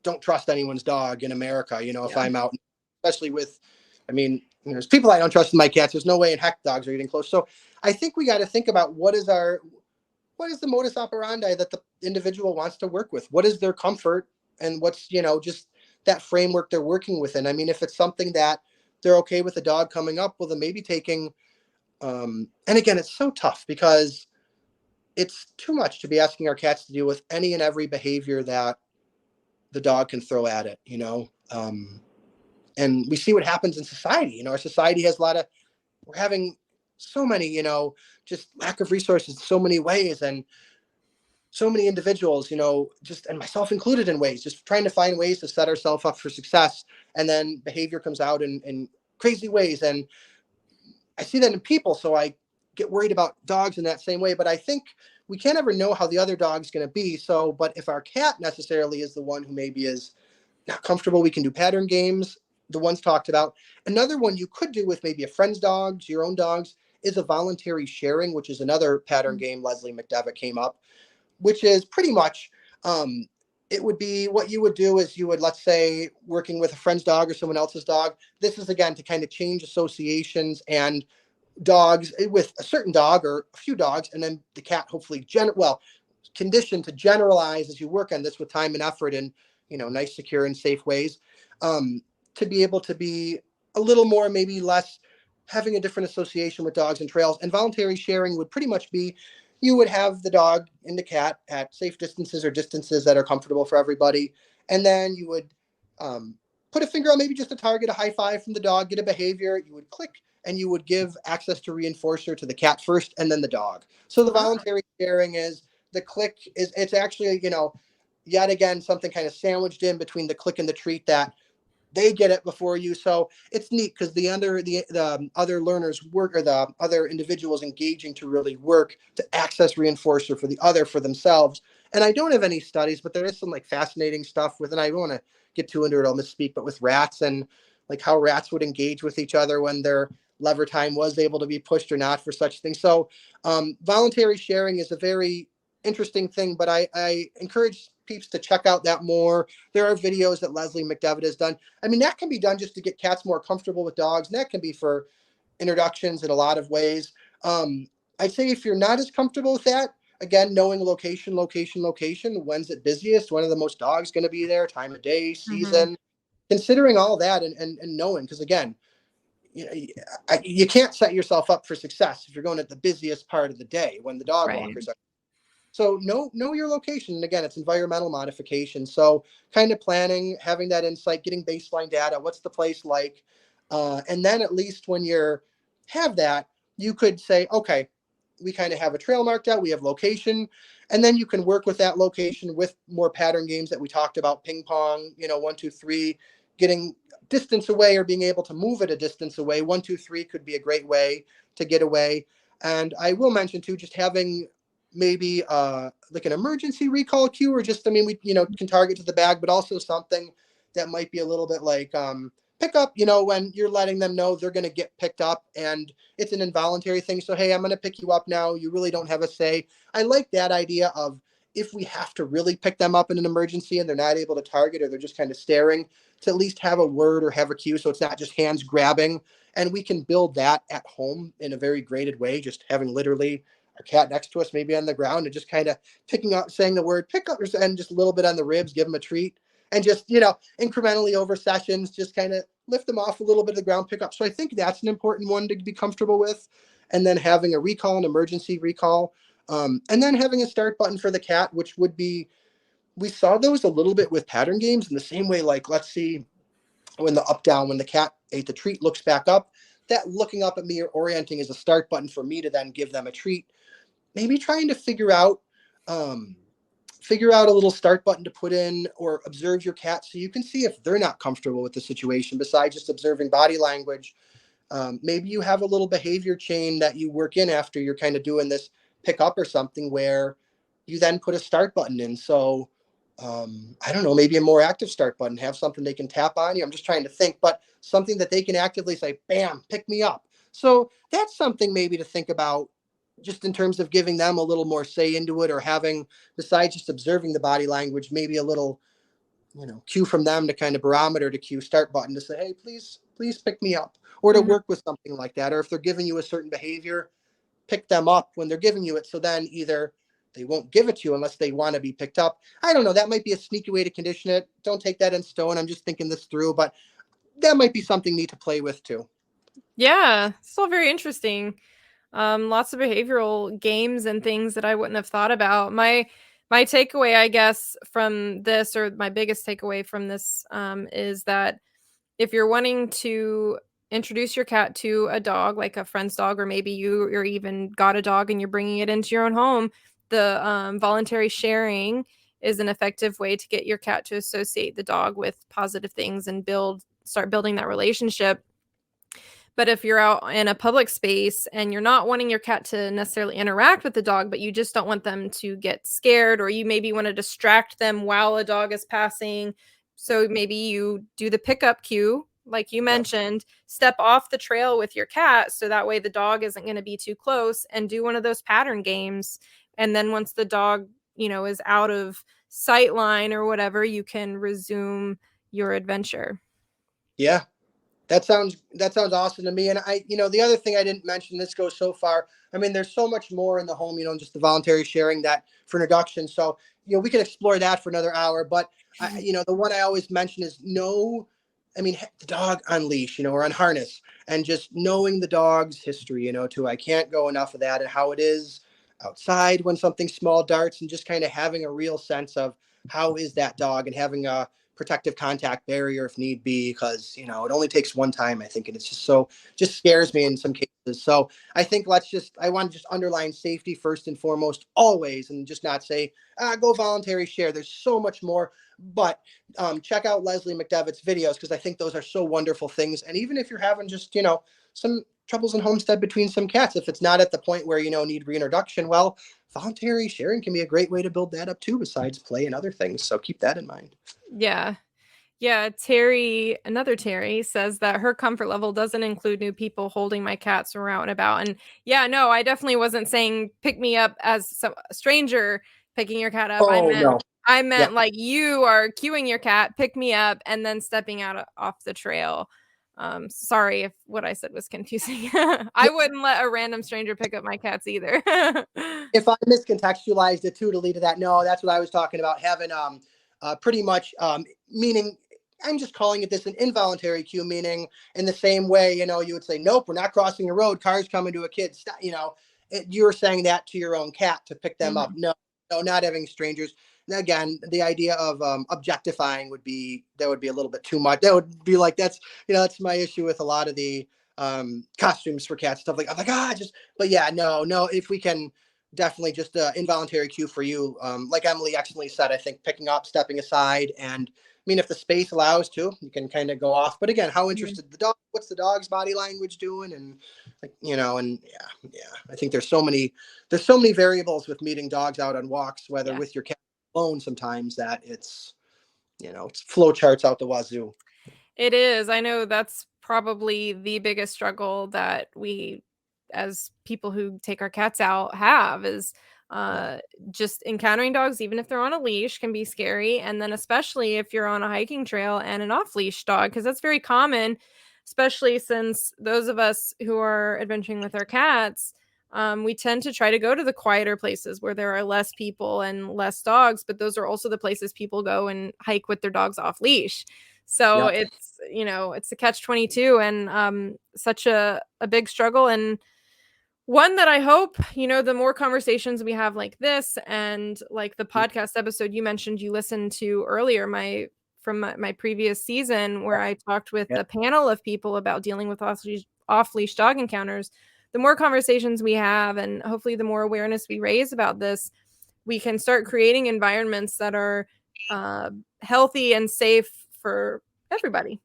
S2: don't trust anyone's dog in America, if
S1: Yeah.
S2: I'm out, especially with, I mean, there's people I don't trust in my cats. There's no way in heck dogs are getting close. So I think we got to think about what is the modus operandi that the individual wants to work with? What is their comfort, and what's, just that framework they're working within? I mean, if it's something that they're okay with a dog coming up, well, then maybe taking, and again, it's so tough because it's too much to be asking our cats to deal with any and every behavior that the dog can throw at it, and we see what happens in society. Our society has a lot of, we're having so many, just lack of resources in so many ways, and so many individuals, just, and myself included in ways, just trying to find ways to set ourselves up for success. And then behavior comes out in crazy ways. And I see that in people. So I get worried about dogs in that same way. But I think we can't ever know how the other dog's going to be. So, but if our cat necessarily is the one who maybe is not comfortable, we can do pattern games, the ones talked about. Another one you could do with maybe a friend's dogs, your own dogs, is a voluntary sharing, which is another pattern game Leslie McDevitt came up, which is pretty much, it would be, what you would do is you would, let's say, working with a friend's dog or someone else's dog. This is again to kind of change associations and dogs with a certain dog or a few dogs, and then the cat hopefully conditioned to generalize as you work on this with time and effort in nice, secure, and safe ways, to be able to be a little more, maybe less, having a different association with dogs and trails. And voluntary sharing would pretty much be, you would have the dog and the cat at safe distances or distances that are comfortable for everybody, and then you would, put a finger on maybe just a target, a high five from the dog, get a behavior, you would click, and you would give access to reinforcer to the cat first and then the dog. So the
S1: Ah,
S2: voluntary sharing is, the click is, it's actually, yet again, something kind of sandwiched in between the click and the treat, that they get it before you. So it's neat because the other learners work, or the other individuals engaging to really work to access reinforcer for the other for themselves. And I don't have any studies, but there is some like fascinating stuff with, and I don't want to get too into it, I'll misspeak, but with rats and like how rats would engage with each other when their lever time was able to be pushed or not for such things. So voluntary sharing is a very interesting thing, but I encourage peeps to check out that more. There are videos that Leslie McDevitt has done. I mean, that can be done just to get cats more comfortable with dogs, and that can be for introductions in a lot of ways. I'd say if you're not as comfortable with that, again, knowing location, when's it busiest, when are the most dogs going to be there, time of day,
S1: Hmm.
S2: season, considering all that, and knowing, because again, you can't set yourself up for success if you're going at the busiest part of the day when the dog
S1: Right.
S2: walkers are. So know your location. And again, it's environmental modification. So kind of planning, having that insight, getting baseline data. What's the place like? And then at least when you're have that, you could say, okay, we kind of have a trail marked out. We have location, and then you can work with that location with more pattern games that we talked about, ping pong. 1, 2, 3, getting distance away or being able to move at a distance away. 1, 2, 3 could be a great way to get away. And I will mention too, just having maybe like an emergency recall cue, or just, I mean, we can target to the bag, but also something that might be a little bit like pick up, when you're letting them know they're going to get picked up, and it's an involuntary thing. So hey, I'm going to pick you up now, you really don't have a say. I like that idea of, if we have to really pick them up in an emergency and they're not able to target, or they're just kind of staring, to at least have a word or have a cue, so it's not just hands grabbing. And we can build that at home in a very graded way, just having literally our cat next to us, maybe on the ground, and just kind of picking up, saying the word pick up, and just a little bit on the ribs, give them a treat, and just, incrementally over sessions, just kind of lift them off a little bit of the ground, pick up. So I think that's an important one to be comfortable with. And then having a recall, an emergency recall, and then having a start button for the cat, which would be, we saw those a little bit with pattern games in the same way. Like, let's see, when the up down, when the cat ate the treat, looks back up, that looking up at me or orienting is a start button for me to then give them a treat. Maybe trying to um, figure out a little start button to put in, or observe your cat so you can see if they're not comfortable with the situation. Besides just observing body language, maybe you have a little behavior chain that you work in after you're kind of doing this pick up or something, where you then put a start button in. So I don't know, maybe a more active start button, have something they can tap on you. I'm just trying to think, but something that they can actively say, bam, pick me up. So that's something maybe to think about, just in terms of giving them a little more say into it, or having, besides just observing the body language, maybe a little, cue from them, to kind of barometer to cue, start button to say, hey, please pick me up, or to
S1: Hmm.
S2: work with something like that. Or if they're giving you a certain behavior, pick them up when they're giving you it. So then either they won't give it to you unless they want to be picked up. I don't know. That might be a sneaky way to condition it. Don't take that in stone. I'm just thinking this through, but that might be something neat to play with too.
S1: Yeah, it's all very interesting. Lots of behavioral games and things that I wouldn't have thought about. My takeaway, I guess, from this, or my biggest takeaway from this, is that if you're wanting to introduce your cat to a dog, like a friend's dog, or maybe you're even got a dog and you're bringing it into your own home, the voluntary sharing is an effective way to get your cat to associate the dog with positive things and start building that relationship. But if you're out in a public space and you're not wanting your cat to necessarily interact with the dog, but you just don't want them to get scared, or you maybe want to distract them while a dog is passing. So maybe you do the pickup cue, like you
S2: Yep.
S1: mentioned, step off the trail with your cat. So that way the dog isn't going to be too close, and do one of those pattern games. And then once the dog, is out of sight line or whatever, you can resume your adventure.
S2: Yeah. That sounds awesome to me. And the other thing I didn't mention, this goes so far. I mean, there's so much more in the home, just the voluntary sharing that for introduction. So, we can explore that for another hour. But the one I always mention is no, I mean, the dog on leash, or on harness, and just knowing the dog's history, too. I can't go enough of that, and how it is outside when something small darts, and just kind of having a real sense of how is that dog, and having a protective contact barrier if need be, because it only takes one time, I think, and it's just scares me in some cases. So I think I want to just underline safety first and foremost always, and just not say go voluntary share. There's so much more, but check out Leslie McDevitt's videos, because I think those are so wonderful things. And even if you're having just some troubles in homestead between some cats, if it's not at the point where need reintroduction, well, voluntary sharing can be a great way to build that up too, besides play and other things. So keep that in mind.
S1: Yeah. Yeah, another Terry says that her comfort level doesn't include new people holding my cats around and about. And yeah, no, I definitely wasn't saying pick me up as a stranger picking your cat up.
S2: Oh no.
S1: I meant
S2: Yeah.
S1: like you are cueing your cat, pick me up, and then stepping out off the trail. Sorry if what I said was confusing. I wouldn't let a random stranger pick up my cats either.
S2: If I miscontextualized it too to lead to that, no, that's what I was talking about. Having pretty much meaning, I'm just calling it this, an involuntary cue, meaning in the same way, you would say, nope, we're not crossing a road, car's coming to a kid. You're saying that to your own cat to pick them up. No, not having strangers. And again, the idea of objectifying would be a little bit too much. That would be like, that's my issue with a lot of the costumes for cats, stuff like, I'm like, but yeah, no, if we can definitely just involuntary cue for you. Like Emily excellently said, I think picking up, stepping aside, and if the space allows to, you can kind of go off. But again, how interested the dog? What's the dog's body language doing? And and yeah. I think there's so many variables with meeting dogs out on walks, whether with your cat alone, sometimes that it's it's flow charts out the wazoo.
S1: It is. I know that's probably the biggest struggle that we, as people who take our cats out, have is just encountering dogs, even if they're on a leash, can be scary. And then especially if you're on a hiking trail and an off-leash dog, because that's very common, especially since those of us who are adventuring with our cats, we tend to try to go to the quieter places where there are less people and less dogs, but those are also the places people go and hike with their dogs off leash. So it's a catch-22 and such a big struggle, and one that I hope, the more conversations we have like this, and like the podcast episode you mentioned you listened to earlier, from my previous season, where I talked with a panel of people about dealing with off-leash dog encounters. The more conversations we have, and hopefully the more awareness we raise about this, we can start creating environments that are healthy and safe for everybody.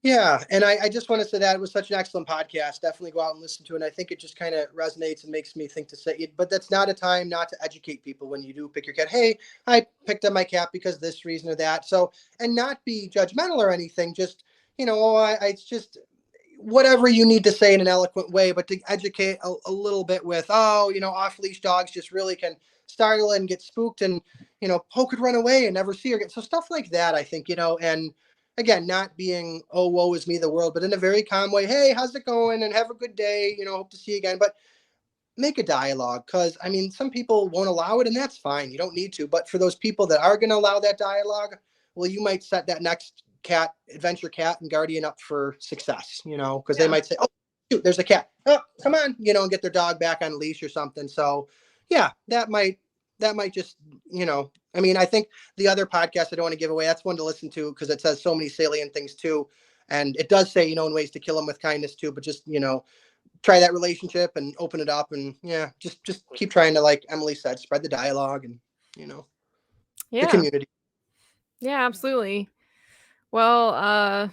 S2: Yeah. And I just want to say that it was such an excellent podcast. Definitely go out and listen to it. And I think it just kind of resonates and makes me think to say it, but that's not a time not to educate people when you do pick your cat. Hey, I picked up my cat because this reason or that. So, and not be judgmental or anything, just, it's just whatever you need to say in an eloquent way, but to educate a little bit with, off leash dogs just really can startle and get spooked and, Poe could run away and never see her again. So stuff like that, I think, and again, not being, oh, woe is me, the world, but in a very calm way. Hey, how's it going? And have a good day. Hope to see you again. But make a dialogue, because, some people won't allow it, and that's fine. You don't need to. But for those people that are going to allow that dialogue, well, you might set that next adventure cat and guardian up for success, because they might say, oh, shoot, there's a cat. Oh, come on, and get their dog back on leash or something. So, yeah, that might just, I think the other podcast I don't want to give away, that's one to listen to because it says so many salient things too. And it does say, in ways to kill them with kindness too, but just, try that relationship and open it up and just keep trying to, like Emily said, spread the dialogue and, the community.
S1: Yeah, absolutely. Well,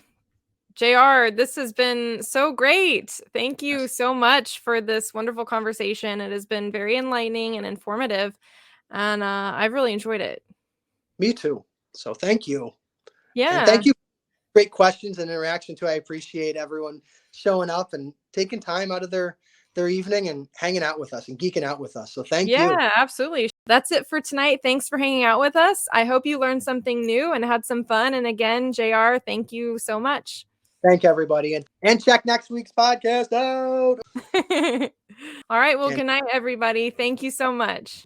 S1: JR, this has been so great. Thank you so much for this wonderful conversation. It has been very enlightening and informative. And I've really enjoyed it.
S2: Me too. So thank you.
S1: Yeah.
S2: And thank you. Great questions and interaction too. I appreciate everyone showing up and taking time out of their evening and hanging out with us and geeking out with us. So thank you.
S1: Yeah, absolutely. That's it for tonight. Thanks for hanging out with us. I hope you learned something new and had some fun. And again, JR, thank you so much.
S2: Thank everybody. And check next week's podcast out.
S1: All right. Well, good night, everybody. Thank you so much.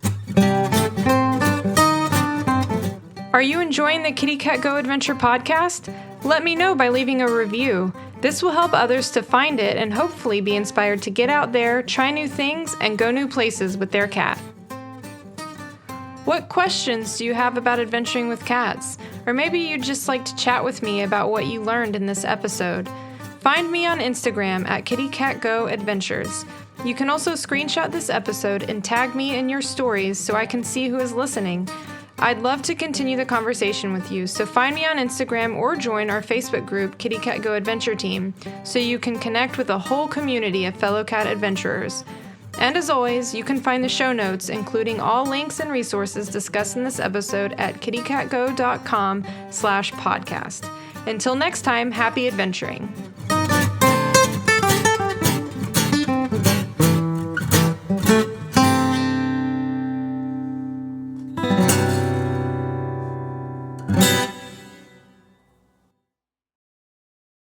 S1: Are you enjoying the Kitty Cat Go Adventure podcast? Let me know by leaving a review. This will help others to find it and hopefully be inspired to get out there, try new things, and go new places with their cat. What questions do you have about adventuring with cats? Or maybe you'd just like to chat with me about what you learned in this episode. Find me on Instagram at kittycatgoadventures. You can also screenshot this episode and tag me in your stories so I can see who is listening. I'd love to continue the conversation with you, so find me on Instagram or join our Facebook group, Kitty Cat Go Adventure Team, so you can connect with a whole community of fellow cat adventurers. And as always, you can find the show notes, including all links and resources discussed in this episode at kittycatgo.com/podcast. Until next time, happy adventuring.